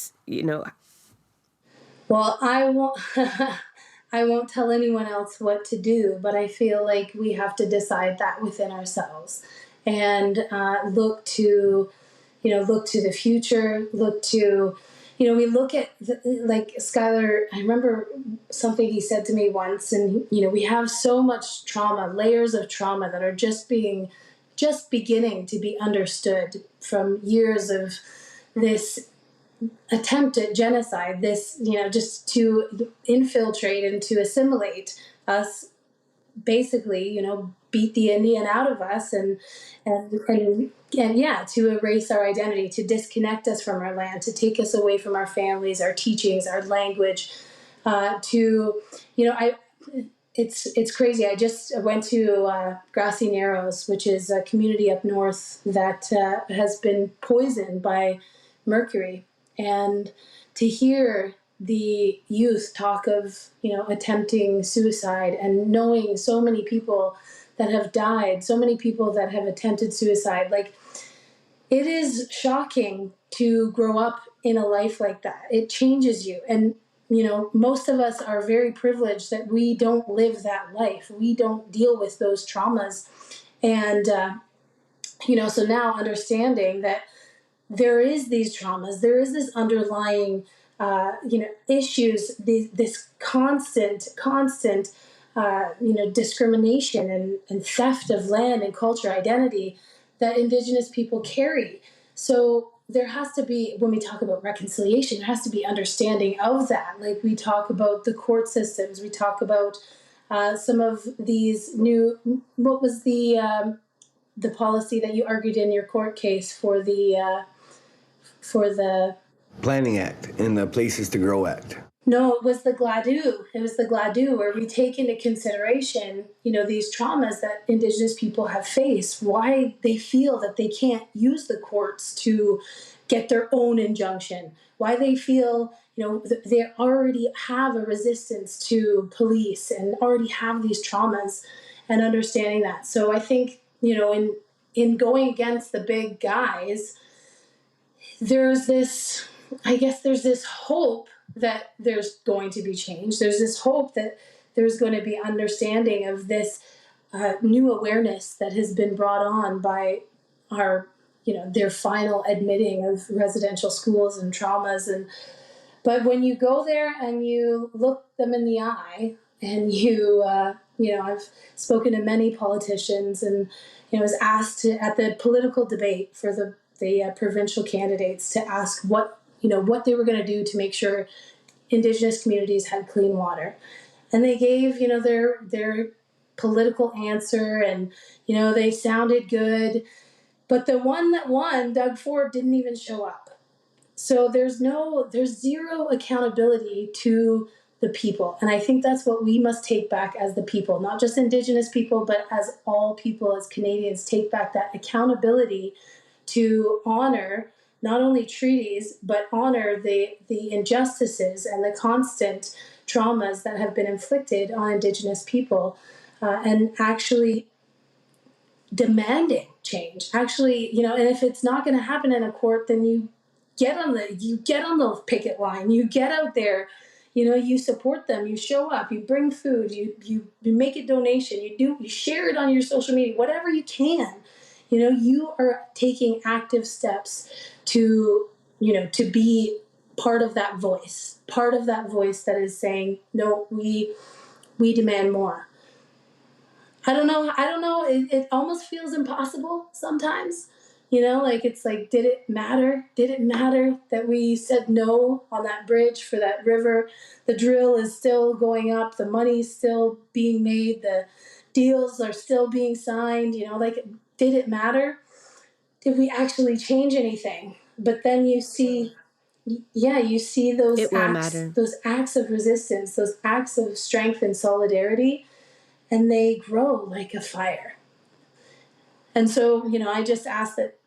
Well, I won't I won't tell anyone else what to do, but I feel like we have to decide that within ourselves and look to the future, we look at, like Skyler, I remember something he said to me once, and, we have so much trauma, layers of trauma that are just beginning to be understood from years of this attempt at genocide, this, just to infiltrate and to assimilate us, basically, beat the Indian out of us and to erase our identity, to disconnect us from our land, to take us away from our families, our teachings, our language, it's crazy. I just went to Grassy Narrows, which is a community up north that has been poisoned by mercury. And to hear the youth talk of, attempting suicide, and knowing so many people that have died, so many people that have attempted suicide, it is shocking to grow up in a life like that. It changes you. And, most of us are very privileged that we don't live that life. We don't deal with those traumas. And, so now understanding that there is these traumas, there is this underlying, issues, this constant, discrimination and theft of land and culture identity that Indigenous people carry. So there has to be, when we talk about reconciliation, there has to be understanding of that. Like we talk about the court systems, we talk about some of these new. What was the policy that you argued in your court case for the Planning Act and the Places to Grow Act? No, it was the GLADU. It was the GLADU where we take into consideration, these traumas that Indigenous people have faced, why they feel that they can't use the courts to get their own injunction, why they feel, they already have a resistance to police and already have these traumas, and understanding that. So I think, in going against the big guys, there's this hope that there's going to be change. There's this hope that there's going to be understanding of this new awareness that has been brought on by our, their final admitting of residential schools and traumas. But when you go there and you look them in the eye and I've spoken to many politicians and, was asked to, at the political debate for the provincial candidates, to ask what they were going to do to make sure Indigenous communities had clean water. And they gave, their political answer, and, they sounded good. But the one that won, Doug Ford, didn't even show up. So there's zero accountability to the people. And I think that's what we must take back as the people, not just Indigenous people, but as all people, as Canadians, take back that accountability to honor not only treaties, but honor the injustices and the constant traumas that have been inflicted on Indigenous people, and actually demanding change. Actually, and if it's not going to happen in a court, then you get on the picket line, you get out there, you support them, you show up, you bring food, you make a donation, you share it on your social media, whatever you can. You are taking active steps to be part of that voice that is saying, no, we demand more. I don't know. It almost feels impossible sometimes, it's like, did it matter that we said no on that bridge for that river? The drill is still going up, the money's still being made, the deals are still being signed, did it matter? Did we actually change anything? But then you see those It will matter. those acts of resistance, those acts of strength and solidarity, and they grow like a fire. And so, I just ask that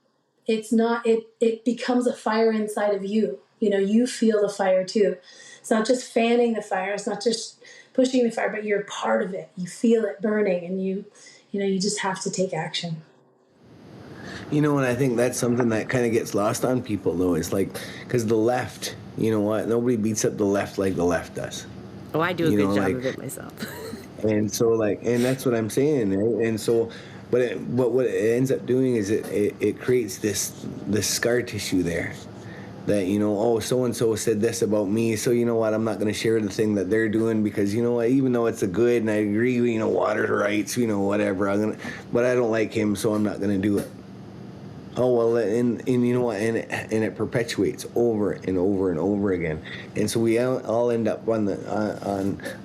it becomes a fire inside of you. You feel the fire too. It's not just fanning the fire, it's not just pushing the fire, but you're part of it. You feel it burning, and you just have to take action. And I think that's something that kind of gets lost on people, though. It's like, because the left, nobody beats up the left like the left does. Oh, I do a good job of it myself. And so, and that's what I'm saying. Right? And so, but what it ends up doing is it creates this scar tissue there. That, so-and-so said this about me, so I'm not going to share the thing that they're doing, because even though it's a good, and I agree, water rights, whatever, but I don't like him, so I'm not going to do it. Oh, well, and it perpetuates over and over and over again. And so we all end up on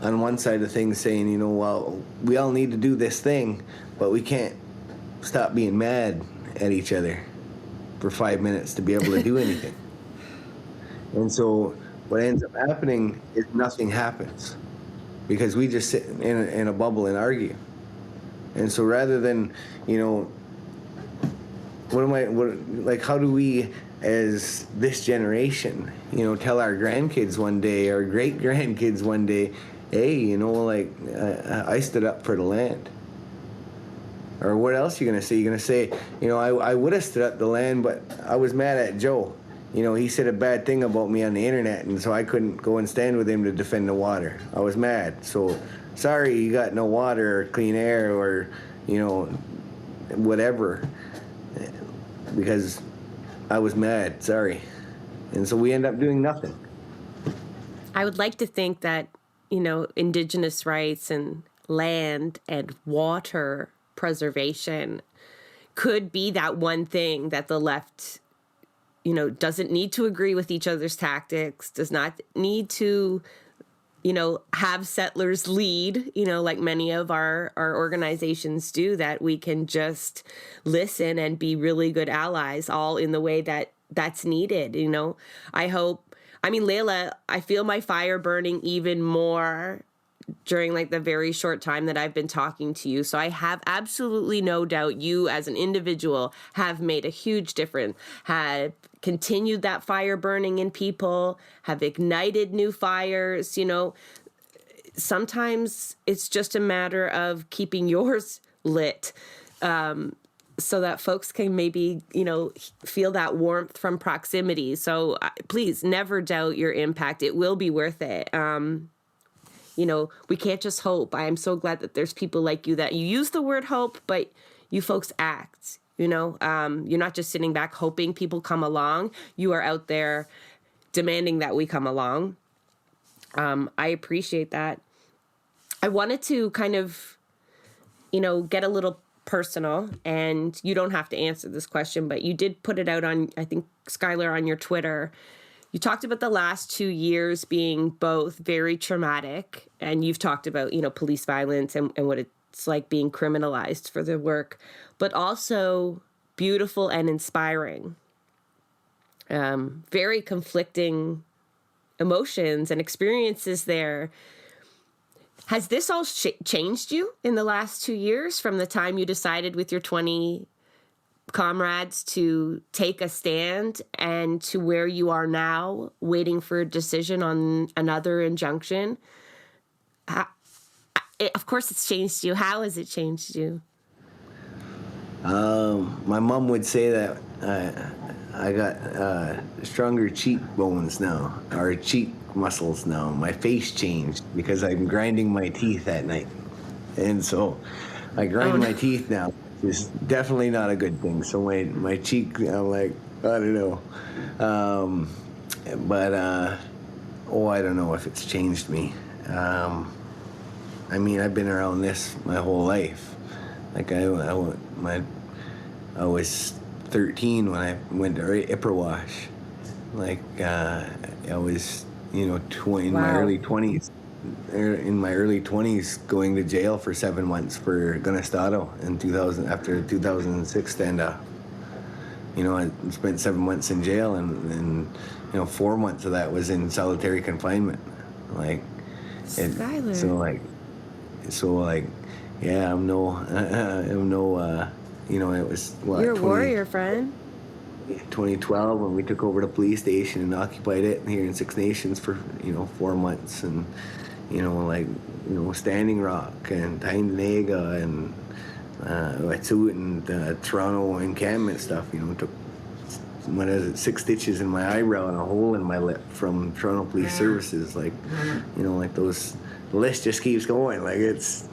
one side of things saying, well, we all need to do this thing, but we can't stop being mad at each other for 5 minutes to be able to do anything. And so what ends up happening is nothing happens, because we just sit in a bubble and argue. And so rather than, how do we, as this generation, tell our grandkids one day, our great grandkids one day, hey, I stood up for the land. Or what else are you going to say? You're going to say, I would have stood up the land, but I was mad at Joe. He said a bad thing about me on the internet, and so I couldn't go and stand with him to defend the water. I was mad. So, sorry you got no water or clean air or, whatever. Because I was mad. Sorry. And so we end up doing nothing. I would like to think that, Indigenous rights and land and water preservation could be that one thing that the left doesn't need to agree with each other's tactics, does not need to, have settlers lead, like many of our organizations do, that we can just listen and be really good allies, all in the way that's needed. Layla, I feel my fire burning even more during the very short time that I've been talking to you. So I have absolutely no doubt you as an individual have made a huge difference, have continued that fire burning in people, have ignited new fires. Sometimes it's just a matter of keeping yours lit, so that folks can maybe, feel that warmth from proximity. So please never doubt your impact. It will be worth it. We can't just hope. I am so glad that there's people like you that you use the word hope, but you folks act, you're not just sitting back hoping people come along. You are out there demanding that we come along. I appreciate that. I wanted to kind of, get a little personal, and you don't have to answer this question, but you did put it out on, I think, Skyler, on your Twitter. You talked about the last 2 years being both very traumatic, and you've talked about, police violence and what it's like being criminalized for the work, but also beautiful and inspiring. Very conflicting emotions and experiences there. Has this all changed you in the last 2 years, from the time you decided with your 20 comrades to take a stand and to where you are now, waiting for a decision on another injunction? Of course it's changed you. How has it changed you? My mom would say that I got stronger cheekbones now, or cheek muscles now. My face changed because I'm grinding my teeth at night. And so I grind my teeth now. It's definitely not a good thing. So my cheek, I'm like, I don't know. I don't know if it's changed me. I've been around this my whole life. I was 13 when I went to Ipperwash. I was, in my early 20s. In my early 20s, going to jail for 7 months for Gunestado in 2000, after the 2006 standoff. I spent 7 months in jail, and 4 months of that was in solitary confinement. Skyler. Yeah, I'm no, it was what? You're a warrior, friend. 2012 when we took over the police station and occupied it here in Six Nations for 4 months, and Standing Rock and Tyndonega and Wet'suwet'en and Toronto encampment stuff. Took 6 stitches in my eyebrow and a hole in my lip from Toronto Police Services. Those. The list just keeps going. It's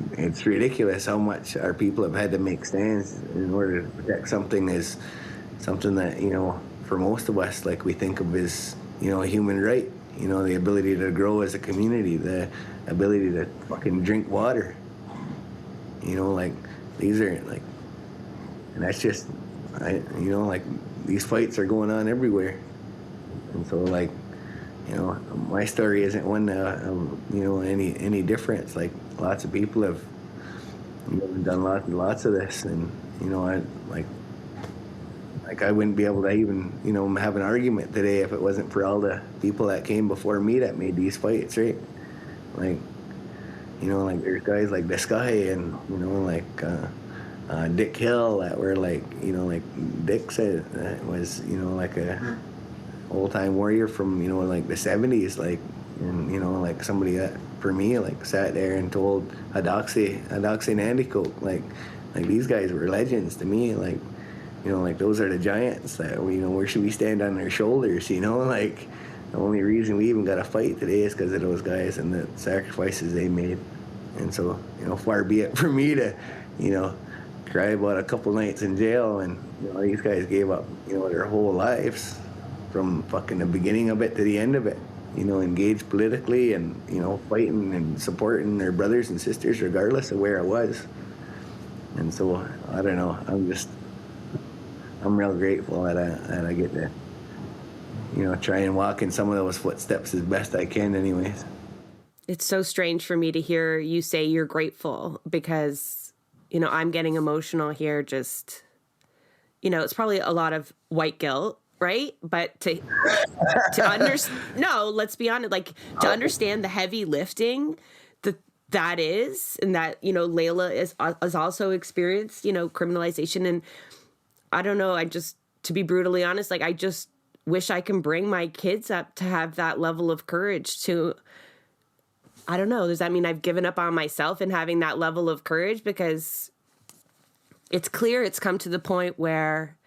ridiculous how much our people have had to make stands in order to protect something that for most of us, we think of as a human right. The ability to grow as a community, the ability to fucking drink water. These are and that's just these fights are going on everywhere, and so my story isn't one any difference. Lots of people have done lots of this, and I wouldn't be able to even have an argument today if it wasn't for all the people that came before me that made these fights, right? There's guys like this guy and Dick Hill that were Dick said was a old-time warrior from the 70s, and somebody that for me sat there and told Hadoxi Nandicoke Like, these guys were legends to me. Like, you know, like, those are the giants that, you know, where should we stand on their shoulders, you know? Like, the only reason we even got a fight today is because of those guys and the sacrifices they made. And so, you know, far be it for me to, you know, cry about a couple nights in jail, and, you know, these guys gave up, you know, their whole lives from fucking the beginning of it to the end of it. You know, engaged politically and, you know, fighting and supporting their brothers and sisters regardless of where it was. And so, I don't know, I'm real grateful that I get to, you know, try and walk in some of those footsteps as best I can anyways. It's so strange for me to hear you say you're grateful, because, you know, I'm getting emotional here. Just, you know, it's probably a lot of white guilt, right? But to no, let's be honest, like, to understand the heavy lifting that is, and that, you know, Layla has also experienced, you know, criminalization. And I don't know, to be brutally honest, like, I just wish I can bring my kids up to have that level of courage to, I don't know, does that mean I've given up on myself in having that level of courage? Because it's clear it's come to the point where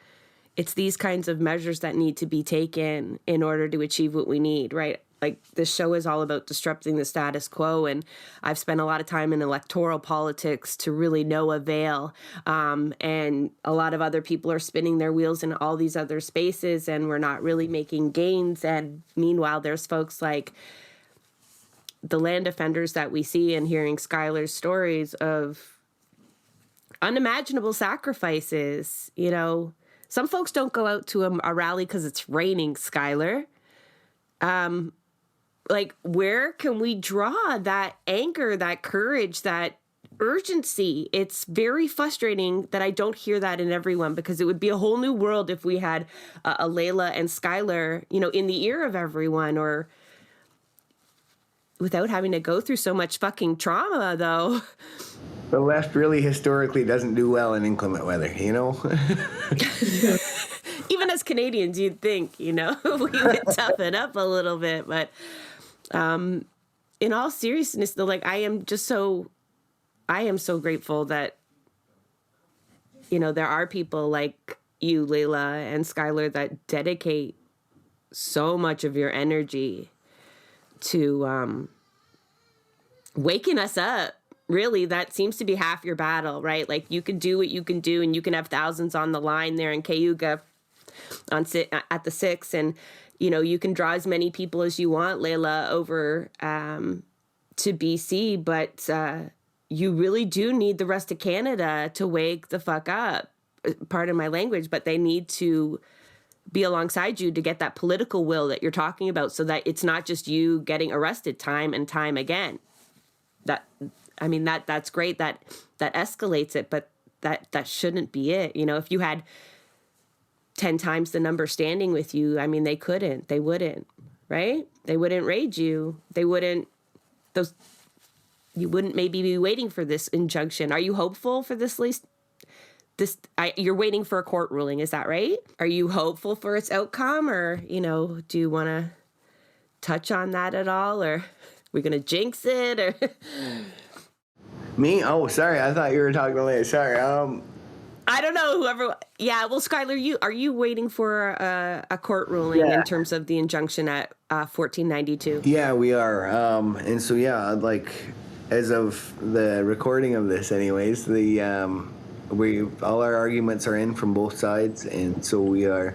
it's these kinds of measures that need to be taken in order to achieve what we need, right? Like, this show is all about disrupting the status quo, and I've spent a lot of time in electoral politics to really no avail. And a lot of other people are spinning their wheels in all these other spaces, and we're not really making gains. And meanwhile, there's folks like the land defenders that we see, and hearing Skyler's stories of unimaginable sacrifices. You know, some folks don't go out to a rally because it's raining, Skyler. Like, where can we draw that anger, that courage, that urgency? It's very frustrating that I don't hear that in everyone, because it would be a whole new world if we had a Layla and Skyler, you know, in the ear of everyone, or without having to go through so much fucking trauma, though. The left really historically doesn't do well in inclement weather, you know? Even as Canadians, you'd think, you know, we would toughen up a little bit. But in all seriousness, though, like, I am so grateful that, you know, there are people like you, Layla, and Skyler, that dedicate so much of your energy to waking us up. Really, that seems to be half your battle, right? Like, you can do what you can do, and you can have thousands on the line there in Cayuga at the 6, and, you know, you can draw as many people as you want, Layla, over to BC, but you really do need the rest of Canada to wake the fuck up. Pardon my language, but they need to be alongside you to get that political will that you're talking about, so that it's not just you getting arrested time and time again. That's great. That escalates it, but that shouldn't be it. You know, if you had 10 times the number standing with you, I mean, they wouldn't, right? They wouldn't raid you. You wouldn't maybe be waiting for this injunction. Are you hopeful for this least? You're waiting for a court ruling, is that right? Are you hopeful for its outcome, or, you know, do you want to touch on that at all, or we're going to jinx it, or? Me? Oh, sorry. I thought you were talking to Leia. Sorry. I don't know. Whoever. Yeah. Well, Skyler, are you waiting for a court ruling in terms of the injunction at 1492? Yeah, we are. And so, yeah, like, as of the recording of this, anyways, all our arguments are in from both sides, and so we are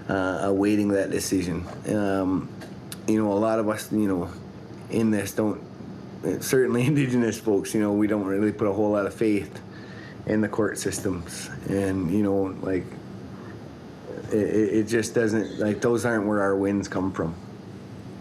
awaiting that decision. You know, a lot of us, you know, in this don't. Certainly Indigenous folks, you know, we don't really put a whole lot of faith in the court systems. And, you know, like, it just doesn't, like, those aren't where our wins come from.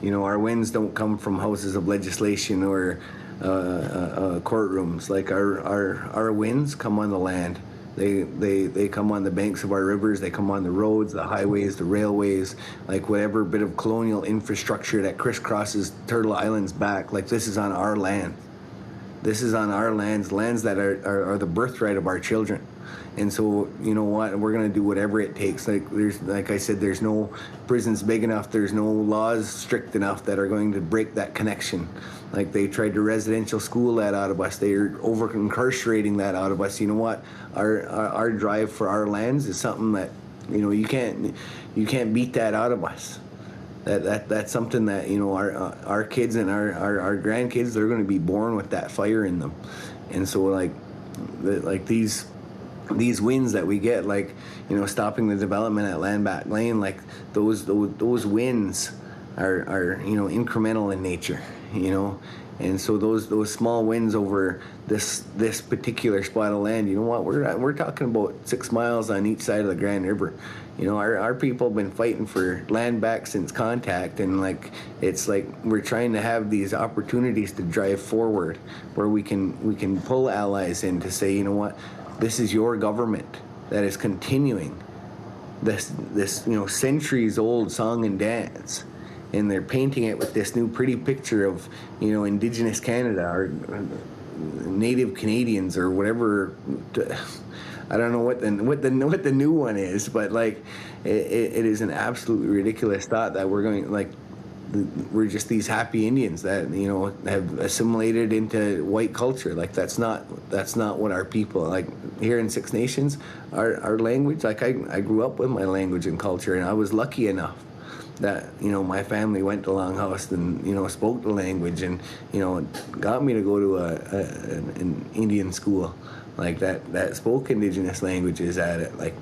You know, our wins don't come from houses of legislation or courtrooms. Like, our wins come on the land. They come on the banks of our rivers. They come on the roads, the highways, the railways, like whatever bit of colonial infrastructure that crisscrosses Turtle Island's back. Like, this is on our land. This is on our lands that are the birthright of our children. And so, you know what, we're going to do whatever it takes. Like I said, there's no prisons big enough, there's no laws strict enough that are going to break that connection. Like, they tried to residential school that out of us. They're over incarcerating that out of us. You know what? Our drive for our lands is something that, you know, you can't beat that out of us. That's something that, you know, our kids and our grandkids, they're going to be born with that fire in them. And so, like these wins that we get, like, you know, stopping the development at Landback Lane, like those wins are you know, incremental in nature, you know. And so those small wins over this particular spot of land, you know what, we're talking about 6 miles on each side of the Grand River. You know, our people have been fighting for land back since contact, and like, it's like we're trying to have these opportunities to drive forward where we can pull allies in to say, you know what, this is your government that is continuing this you know, centuries old song and dance, and they're painting it with this new pretty picture of, you know, Indigenous Canada or Native Canadians or whatever. I don't know what the new one is, but like, it is an absolutely ridiculous thought that we're just these happy Indians that, you know, have assimilated into white culture. Like, that's not what our people, like here in Six Nations, our language, like I grew up with my language and culture, and I was lucky enough that, you know, my family went to Longhouse and, you know, spoke the language, and, you know, got me to go to an Indian school like that spoke Indigenous languages at it, like,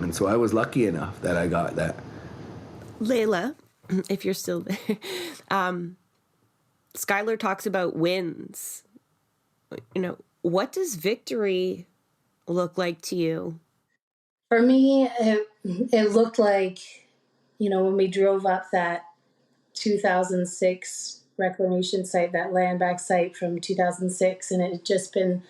and so I was lucky enough that I got that. Layla, if you're still there, Skyler talks about wins. You know, what does victory look like to you? For me, it looked like, you know, when we drove up that 2006 reclamation site, that land back site from 2006, and it had just been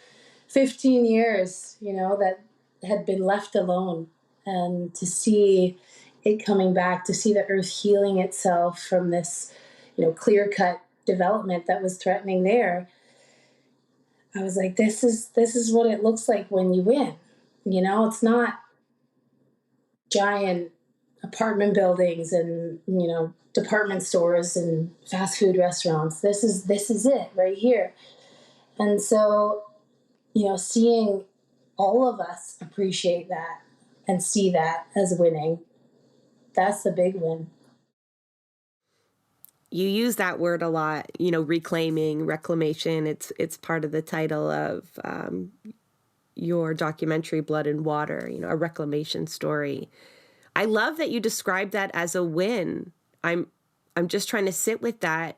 15 years, you know, that had been left alone. And to see it coming back, to see the earth healing itself from this, you know, clear-cut development that was threatening there, I was like, this is what it looks like when you win. You know, it's not giant apartment buildings and, you know, department stores and fast food restaurants. This is it right here. And so, you know, seeing all of us appreciate that and see that as winning, that's the big win. You use that word a lot, you know, reclaiming, reclamation. It's part of the title of your documentary, Blood and Water, you know, a reclamation story. I love that you describe that as a win. I'm just trying to sit with that,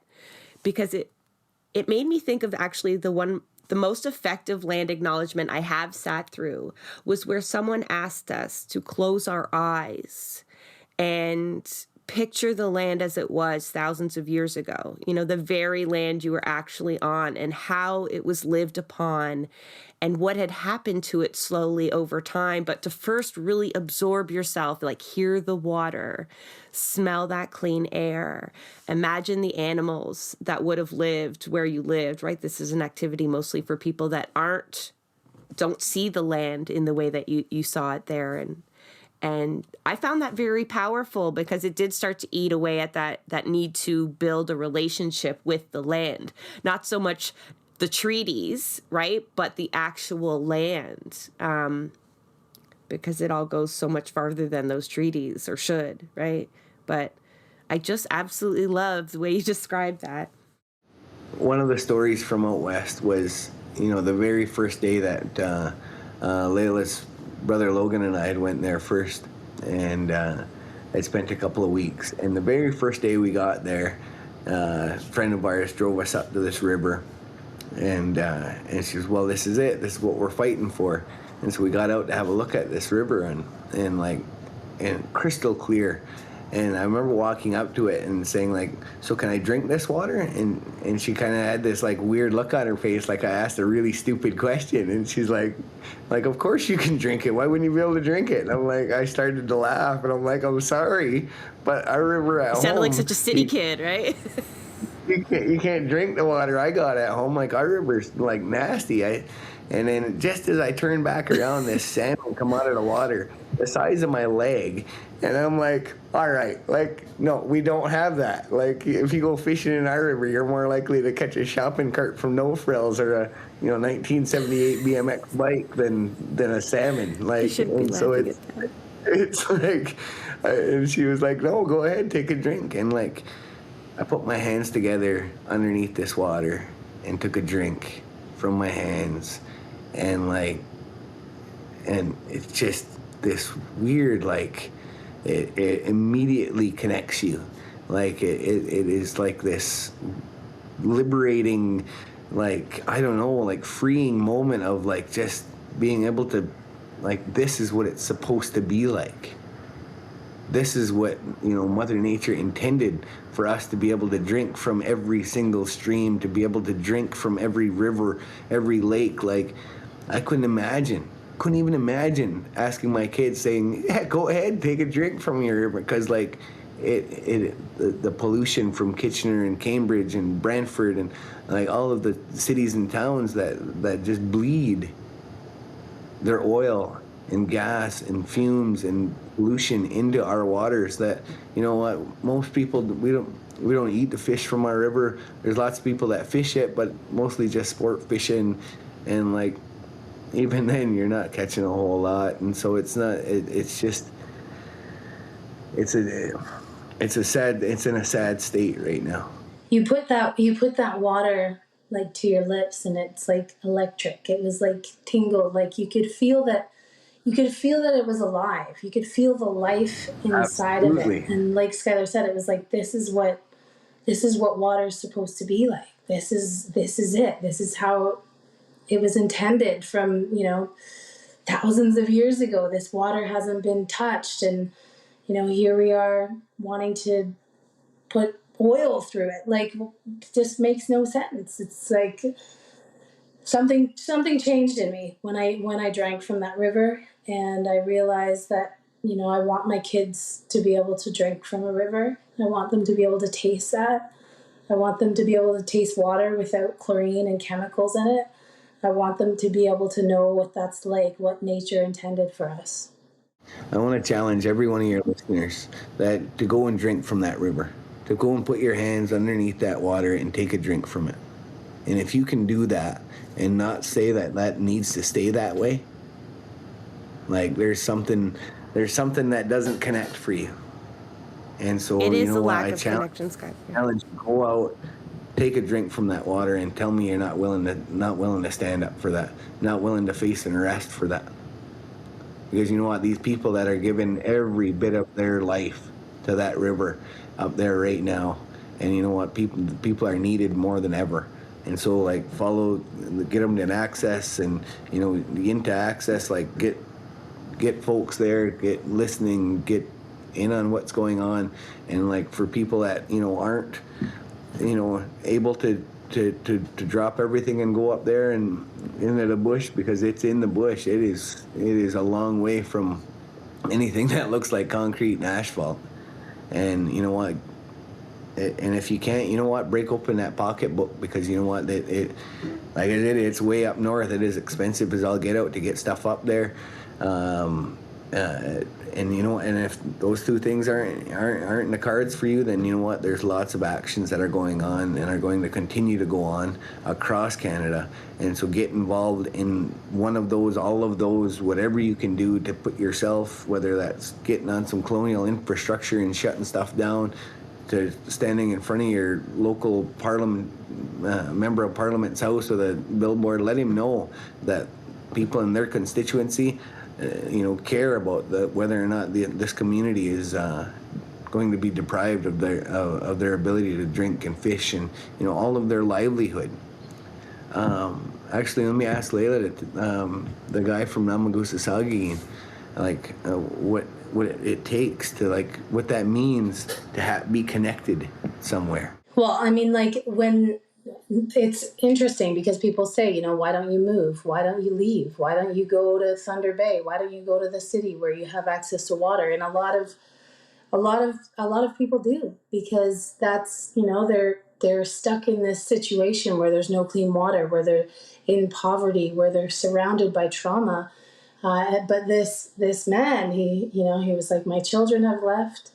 because it made me think of actually the most effective land acknowledgement I have sat through was where someone asked us to close our eyes and picture the land as it was thousands of years ago, you know, the very land you were actually on, and how it was lived upon and what had happened to it slowly over time. But to first really absorb yourself, like, hear the water, smell that clean air, imagine the animals that would have lived where you lived, right? This is an activity mostly for people that don't see the land in the way that you saw it there. And I found that very powerful, because it did start to eat away at that need to build a relationship with the land. Not so much the treaties, right, but the actual land, because it all goes so much farther than those treaties, or should, right? But I just absolutely love the way you described that. One of the stories from out west was, you know, the very first day that Layla's brother Logan and I had went there first, and I'd spent a couple of weeks. And the very first day we got there, a friend of ours drove us up to this river, and she goes, well, this is it. This is what we're fighting for. And so we got out to have a look at this river, and crystal clear. And I remember walking up to it and saying, like, so can I drink this water? And she kind of had this, like, weird look on her face, like I asked a really stupid question. And she's like, of course you can drink it. Why wouldn't you be able to drink it? And I'm like, I started to laugh, and I'm like, I'm sorry, but our river at home. You sounded like such a city kid, right? you can't drink the water I got at home. Like, our river's like nasty. And then just as I turn back around, this salmon come out of the water the size of my leg, and I'm like, all right, like, no, we don't have that. Like, if you go fishing in our river, you're more likely to catch a shopping cart from No Frills or a 1978 BMX bike than a salmon. You Like, shouldn't be and so laughing at that. it's like, and she was like, no, go ahead, take a drink. And like, I put my hands together underneath this water and took a drink from my hands, and it's just this weird, like, it immediately connects you. Like, it is like this liberating, like, I don't know, like, freeing moment of like just being able to, like, this is what it's supposed to be like. This is what, Mother Nature intended for us to be able to drink from every single stream, to be able to drink from every river, every lake. Like, I couldn't even imagine asking my kids, saying, yeah, go ahead, take a drink from your river. Because, like, the pollution from Kitchener and Cambridge and Brantford and, like, all of the cities and towns that just bleed their oil and gas and fumes and pollution into our waters, that, most people, we don't eat the fish from our river. There's lots of people that fish it, but mostly just sport fishing, and like, even then you're not catching a whole lot. And so it's not, it's just, it's in a sad state right now. You put that water like to your lips, and it's like electric. It was like tingled, like you could feel that it was alive. You could feel the life inside Absolutely. of it. And like Skyler said, it was like, this is what water is supposed to be like. This is it. This is how it was intended from, thousands of years ago. This water hasn't been touched, and here we are wanting to put oil through it. Like, just makes no sense. It's like something changed in me when I drank from that river, and I realized that I want my kids to be able to drink from a river. I want them to be able to taste that. I want them to be able to taste water without chlorine and chemicals in it. I want them to be able to know what that's like, what nature intended for us. I want to challenge every one of your listeners that to go and drink from that river, to go and put your hands underneath that water and take a drink from it. And if you can do that and not say that needs to stay that way, like, there's something that doesn't connect for you. And so, It is a what, lack I of connection, Skyler. challenge you, go out, take a drink from that water, and tell me you're not willing to stand up for that, not willing to face an arrest for that. Because these people that are giving every bit of their life to that river up there right now, and people are needed more than ever. And so, like, get them to access, and into access, like, get folks there, get listening, get in on what's going on, and like, for people that aren't able to drop everything and go up there and into the bush, because it's in the bush. It is a long way from anything that looks like concrete and asphalt. And and if you can't, break open that pocketbook, because like I said, it's way up north. It is expensive as all get out to get stuff up there. And if those two things aren't in the cards for you, then there's lots of actions that are going on and are going to continue to go on across Canada. And so get involved in one of those, all of those, whatever you can do to put yourself, whether that's getting on some colonial infrastructure and shutting stuff down, to standing in front of your local parliament, member of parliament's house with a billboard, let him know that people in their constituency care about whether or not this community is going to be deprived of their ability to drink and fish, and all of their livelihood. Actually, let me ask Layla, the guy from Namagusa, like, what it takes to, like, what that means to be connected somewhere. Well, I mean, like, when it's interesting because people say, why don't you move? Why don't you leave? Why don't you go to Thunder Bay? Why don't you go to the city where you have access to water? And a lot of people do, because that's, they're stuck in this situation where there's no clean water, where they're in poverty, where they're surrounded by trauma. But this man, he was like, my children have left,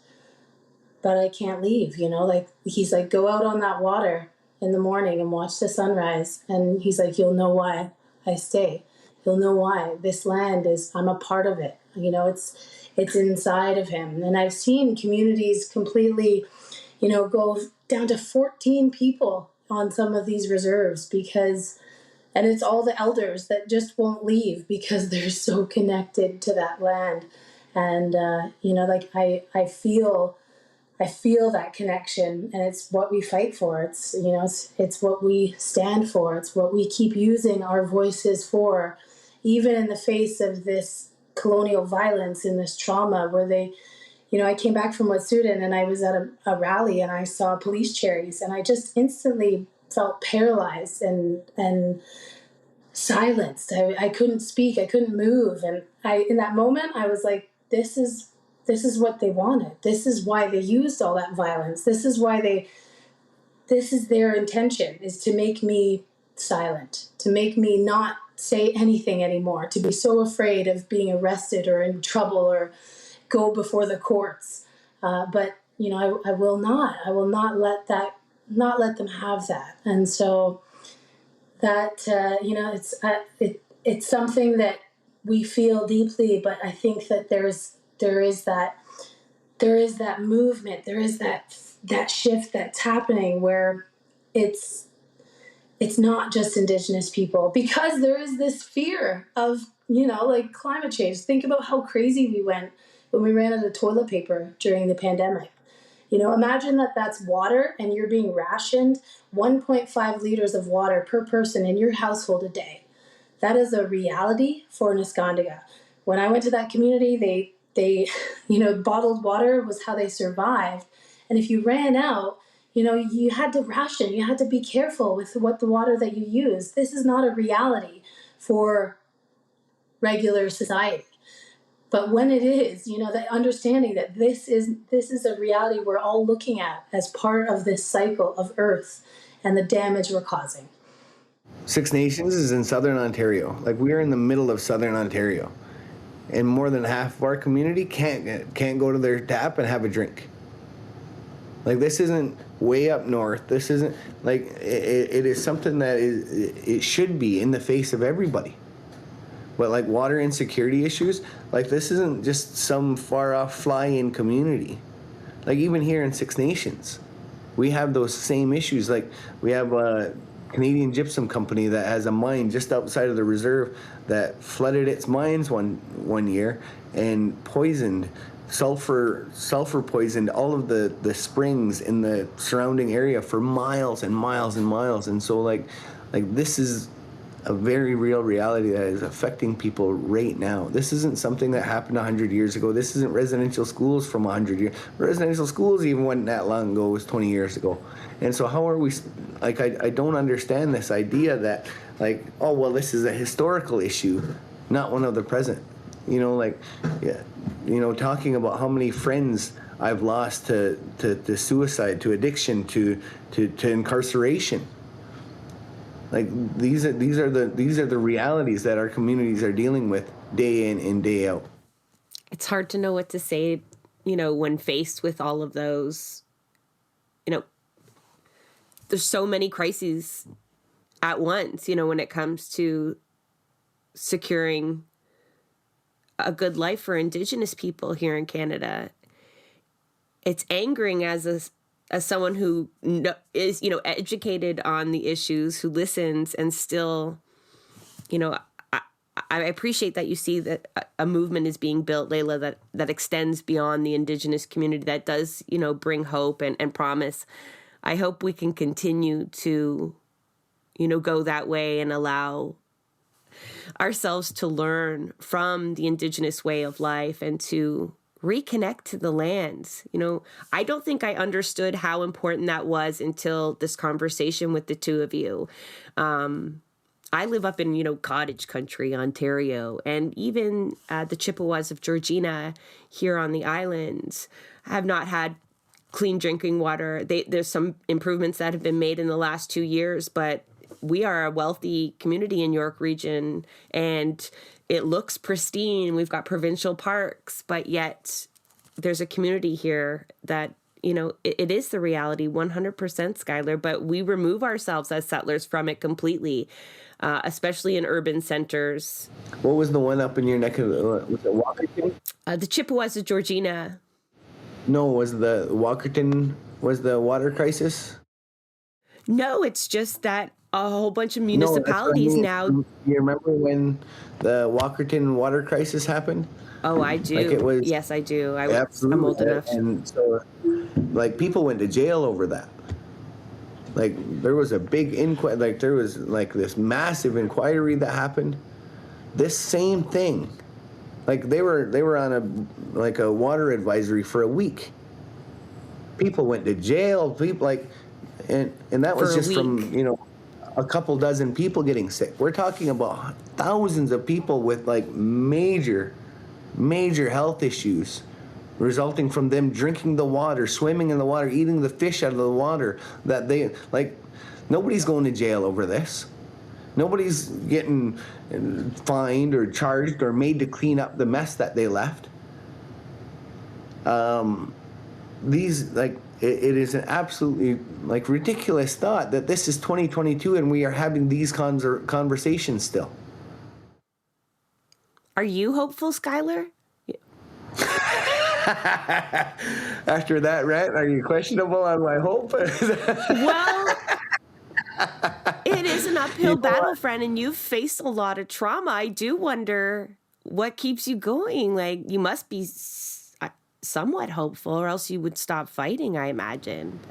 but I can't leave. Like, he's like, go out on that water in the morning and watch the sunrise. And he's like, you'll know why I stay. You'll know why this land I'm a part of it. It's inside of him. And I've seen communities completely, go down to 14 people on some of these reserves and it's all the elders that just won't leave because they're so connected to that land. And, like I feel that connection, and it's what we fight for. It's what we stand for. It's what we keep using our voices for, even in the face of this colonial violence and this trauma where they, I came back from Wet'suwet'en and I was at a rally and I saw police cherries and I just instantly felt paralyzed and silenced. I couldn't speak. I couldn't move. And in that moment, I was like, this is what they wanted. This is why they used all that violence. This is their intention, is to make me silent, to make me not say anything anymore, to be so afraid of being arrested or in trouble or go before the courts. But I will not let them have that. And so that, it's something that we feel deeply, but I think that there is that movement, there is that shift that's happening where it's not just Indigenous people, because there is this fear of, like climate change. Think about how crazy we went when we ran out of toilet paper during the pandemic. Imagine that's water and you're being rationed 1.5 liters of water per person in your household a day. That is a reality for Niskandiga. When I went to that community, they bottled water was how they survived. And if you ran out, you had to ration. You had to be careful with what the water that you use. This is not a reality for regular society. But when it is, the understanding that this is a reality we're all looking at as part of this cycle of Earth and the damage we're causing. Six Nations is in southern Ontario. Like, we're in the middle of southern Ontario. And more than half of our community can't go to their tap and have a drink. Like, this isn't way up north. This isn't, like, it is something that it should be in the face of everybody. But, like, water insecurity issues, like, this isn't just some far-off fly-in community. Like, even here in Six Nations, we have those same issues. Like, we have a Canadian gypsum company that has a mine just outside of the reserve that flooded its mines one year and poisoned, sulfur poisoned all of the springs in the surrounding area for miles and miles and miles. And so, like this is a very real reality that is affecting people right now. This isn't something that happened 100 years ago. This isn't residential schools from 100 years. Residential schools even wasn't that long ago. It was 20 years ago. And so how are we, like, I don't understand this idea that, like, oh, well, this is a historical issue, not one of the present. Talking about how many friends I've lost to suicide, to addiction, to incarceration. Like, these are the realities that our communities are dealing with day in and day out. It's hard to know what to say, when faced with all of those. There's so many crises at once, when it comes to securing a good life for Indigenous people here in Canada. It's angering as someone who is, educated on the issues, who listens, and still, I appreciate that you see that a movement is being built, Layla, that extends beyond the Indigenous community, that does, bring hope and promise. I hope we can continue to, go that way and allow ourselves to learn from the Indigenous way of life and to reconnect to the lands. I don't think I understood how important that was until this conversation with the two of you. I live up in, cottage country, Ontario, and even the Chippewas of Georgina here on the islands have not had clean drinking water. There's some improvements that have been made in the last 2 years, but we are a wealthy community in York Region, and it looks pristine. We've got provincial parks, but yet there's a community here that, it is the reality 100%, Skyler, but we remove ourselves as settlers from it completely, especially in urban centers. What was the one up in your neck of was it Walkerton? The Chippewas of Georgina. No, was the Walkerton, was the water crisis? No, it's just that a whole bunch of municipalities now. You remember when the Walkerton water crisis happened? Oh, I do. Like it was, yes, I do. I'm old enough. And so, like, people went to jail over that. Like, there was a big inquiry. Like, there was like this massive inquiry that happened. This same thing. Like, they were on a water advisory for a week. People went to jail. People and that was just from a couple dozen people getting sick. We're talking about thousands of people with like major health issues resulting from them drinking the water, swimming in the water, eating the fish out of the water. That they nobody's going to jail over this. Nobody's getting fined or charged or made to clean up the mess that they left. It is an absolutely ridiculous thought that this is 2022 and we are having these conversations still. Are you hopeful, Skyler? After that rant, are you questionable on my hope? Well, it is an uphill battle, friend, and you've faced a lot of trauma. I do wonder what keeps you going. Like, you must be somewhat hopeful, or else you would stop fighting, I imagine.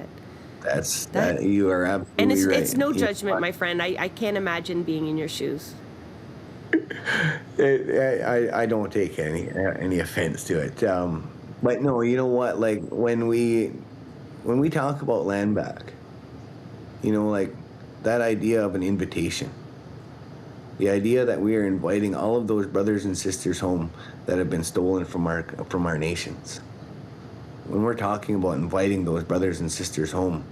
But you are absolutely and it's, right. it's no judgment, my friend. I can't imagine being in your shoes. I don't take any offense to it. But no, you know what? Like when we talk about land back, that idea of an invitation, the idea that we are inviting all of those brothers and sisters home that have been stolen from our nations. When we're talking about inviting those brothers and sisters home,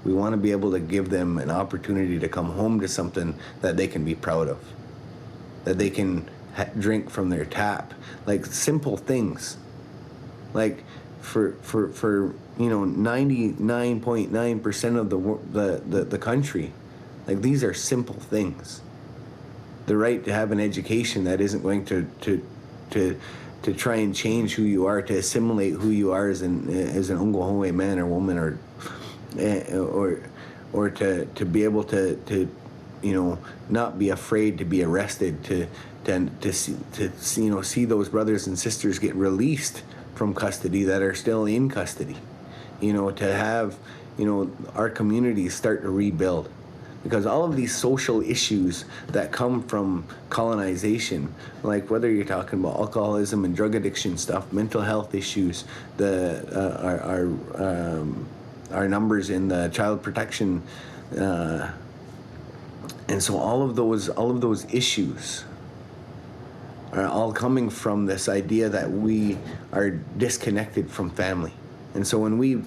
we want to be able to give them an opportunity to come home to something that they can be proud of, that they can drink from their tap, like simple things. Like for 99.9% of the country, like these are simple things. The right to have an education that isn't going to try and change who you are, to assimilate who you are as an Ungwahome man or woman, or to be able to not be afraid to be arrested, to see those brothers and sisters get released from custody that are still in custody, to have our communities start to rebuild. Because all of these social issues that come from colonization, like whether you're talking about alcoholism and drug addiction stuff, mental health issues, our numbers in the child protection, and so all of those issues are all coming from this idea that we are disconnected from family. And so when we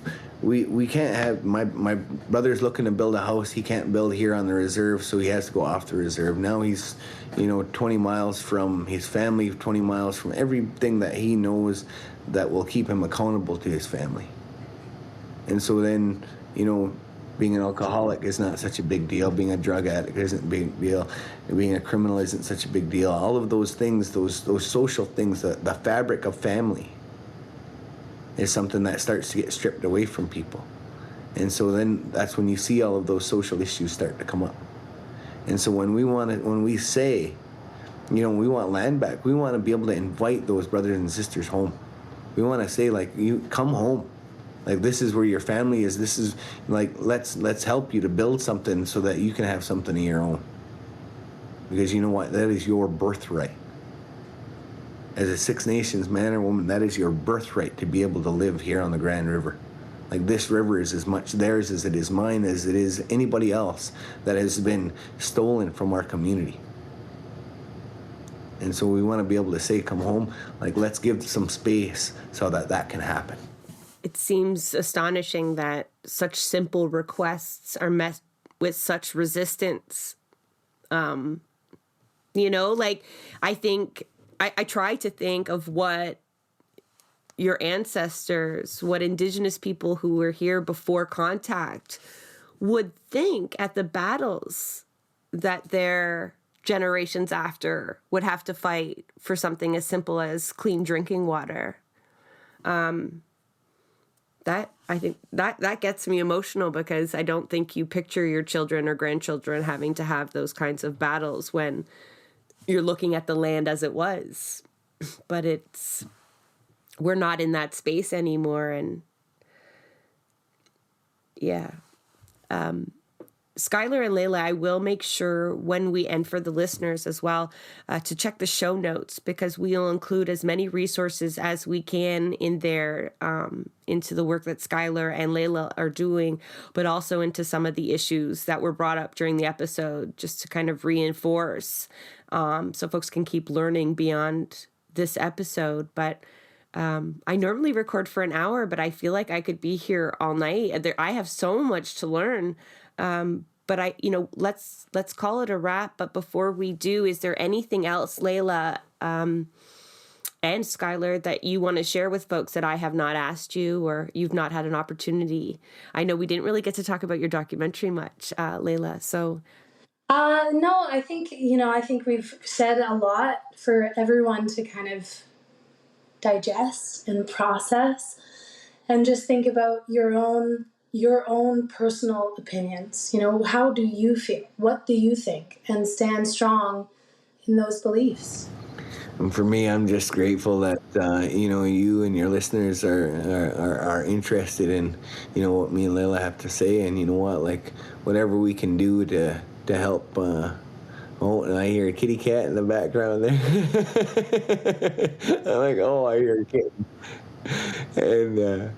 can't have, my brother's looking to build a house, he can't build here on the reserve, so he has to go off the reserve. Now he's 20 miles from his family, 20 miles from everything that he knows that will keep him accountable to his family. And so then being an alcoholic is not such a big deal. Being a drug addict isn't a big deal. Being a criminal isn't such a big deal. All of those things, those social things, the fabric of family is something that starts to get stripped away from people. And so then that's when you see all of those social issues start to come up. And so when we say, we want land back, we want to be able to invite those brothers and sisters home. We want to say, you come home. Like, this is where your family is. This is let's help you to build something so that you can have something of your own. Because you know what? That is your birthright. As a Six Nations man or woman, that is your birthright to be able to live here on the Grand River. Like, this river is as much theirs as it is mine, as it is anybody else that has been stolen from our community. And so we want to be able to say, come home, let's give some space so that can happen. it seems astonishing that such simple requests are met with such resistance. Like I try to think of what your ancestors, what Indigenous people who were here before contact would think at the battles that their generations after would have to fight for something as simple as clean drinking water. I think that gets me emotional, because I don't think you picture your children or grandchildren having to have those kinds of battles when you're looking at the land as it was. But we're not in that space anymore. And yeah. Skyler and Layla, I will make sure when we end, for the listeners as well, to check the show notes, because we'll include as many resources as we can in there, into the work that Skyler and Layla are doing, but also into some of the issues that were brought up during the episode, just to kind of reinforce, so folks can keep learning beyond this episode. But I normally record for an hour, but I feel like I could be here all night. I have so much to learn. But let's call it a wrap. But before we do, is there anything else, Layla, and Skyler, that you want to share with folks that I have not asked you, or you've not had an opportunity? I know we didn't really get to talk about your documentary much, Layla. So, no, I think we've said a lot for everyone to kind of digest and process, and just think about your own personal opinions. How do you feel? What do you think? And stand strong in those beliefs. And for me, I'm just grateful that you and your listeners are interested in what me and Layla have to say, and whatever we can do to help. Oh, and I hear a kitty cat in the background there. I'm like, oh, I hear a kitten. And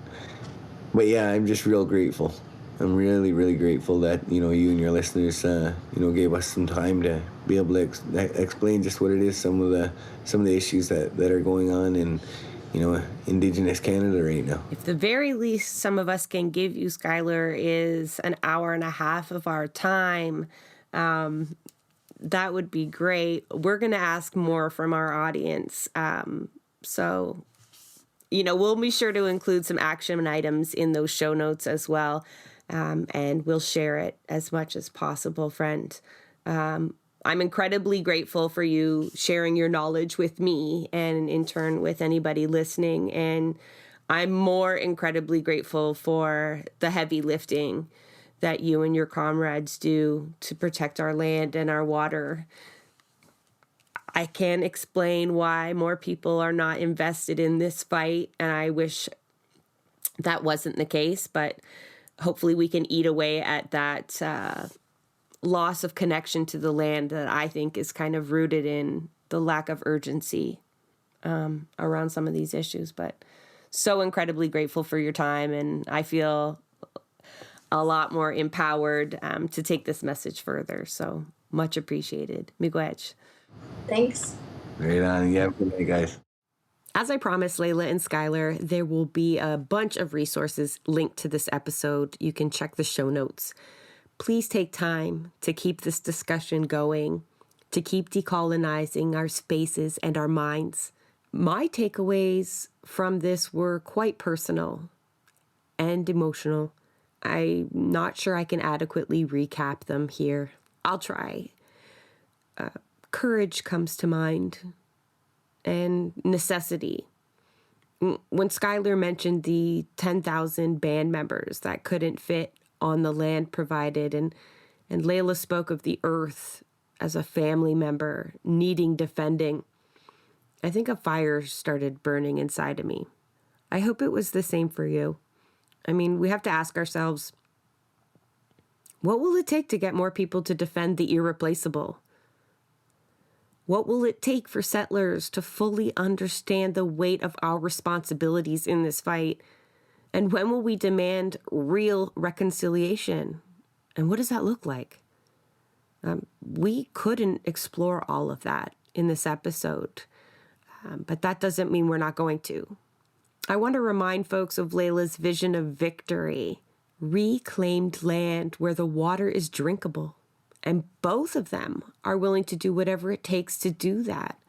but yeah, I'm just real grateful. I'm really, really grateful that you and your listeners gave us some time to be able to explain just what it is, some of the issues that are going on in Indigenous Canada right now. If the very least some of us can give you, Skyler, is an hour and a half of our time, that would be great. We're going to ask more from our audience. So we'll be sure to include some action items in those show notes as well. And we'll share it as much as possible, friend. I'm incredibly grateful for you sharing your knowledge with me, and in turn with anybody listening. And I'm more incredibly grateful for the heavy lifting that you and your comrades do to protect our land and our water. I can't explain why more people are not invested in this fight, and I wish that wasn't the case, but hopefully we can eat away at that loss of connection to the land that I think is kind of rooted in the lack of urgency around some of these issues. But so incredibly grateful for your time, and I feel a lot more empowered to take this message further. So much appreciated. Miigwech. Thanks. Right on. Yeah, good night, guys. As I promised, Layla and Skyler, there will be a bunch of resources linked to this episode. You can check the show notes. Please take time to keep this discussion going, to keep decolonizing our spaces and our minds. My takeaways from this were quite personal and emotional. I'm not sure I can adequately recap them here. I'll try. Courage comes to mind, and necessity. When Skyler mentioned the 10,000 band members that couldn't fit on the land provided, and Layla spoke of the earth as a family member needing defending, I think a fire started burning inside of me. I hope it was the same for you. I mean, we have to ask ourselves, what will it take to get more people to defend the irreplaceable? What will it take for settlers to fully understand the weight of our responsibilities in this fight? And when will we demand real reconciliation? And what does that look like? We couldn't explore all of that in this episode, but that doesn't mean we're not going to. I want to remind folks of Layla's vision of victory, reclaimed land where the water is drinkable. And both of them are willing to do whatever it takes to do that.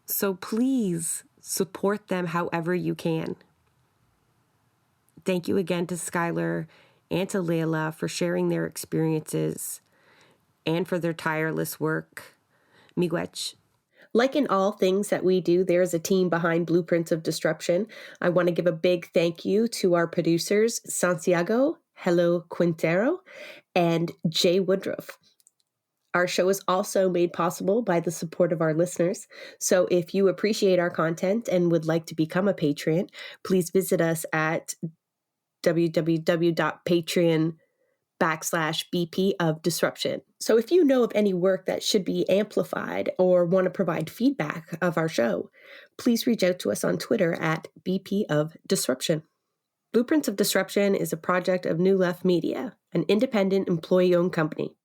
So please support them however you can. Thank you again to Skyler and to Layla for sharing their experiences and for their tireless work. Miigwech. Like in all things that we do, there is a team behind Blueprints of Disruption. I want to give a big thank you to our producers, Santiago, Hello Quintero, and Jay Woodruff. Our show is also made possible by the support of our listeners. So if you appreciate our content and would like to become a patron, please visit us at www.patreon.com/BP of Disruption. So if you know of any work that should be amplified or want to provide feedback of our show, please reach out to us on Twitter at BP of Disruption. Blueprints of Disruption is a project of New Left Media, an independent employee-owned company.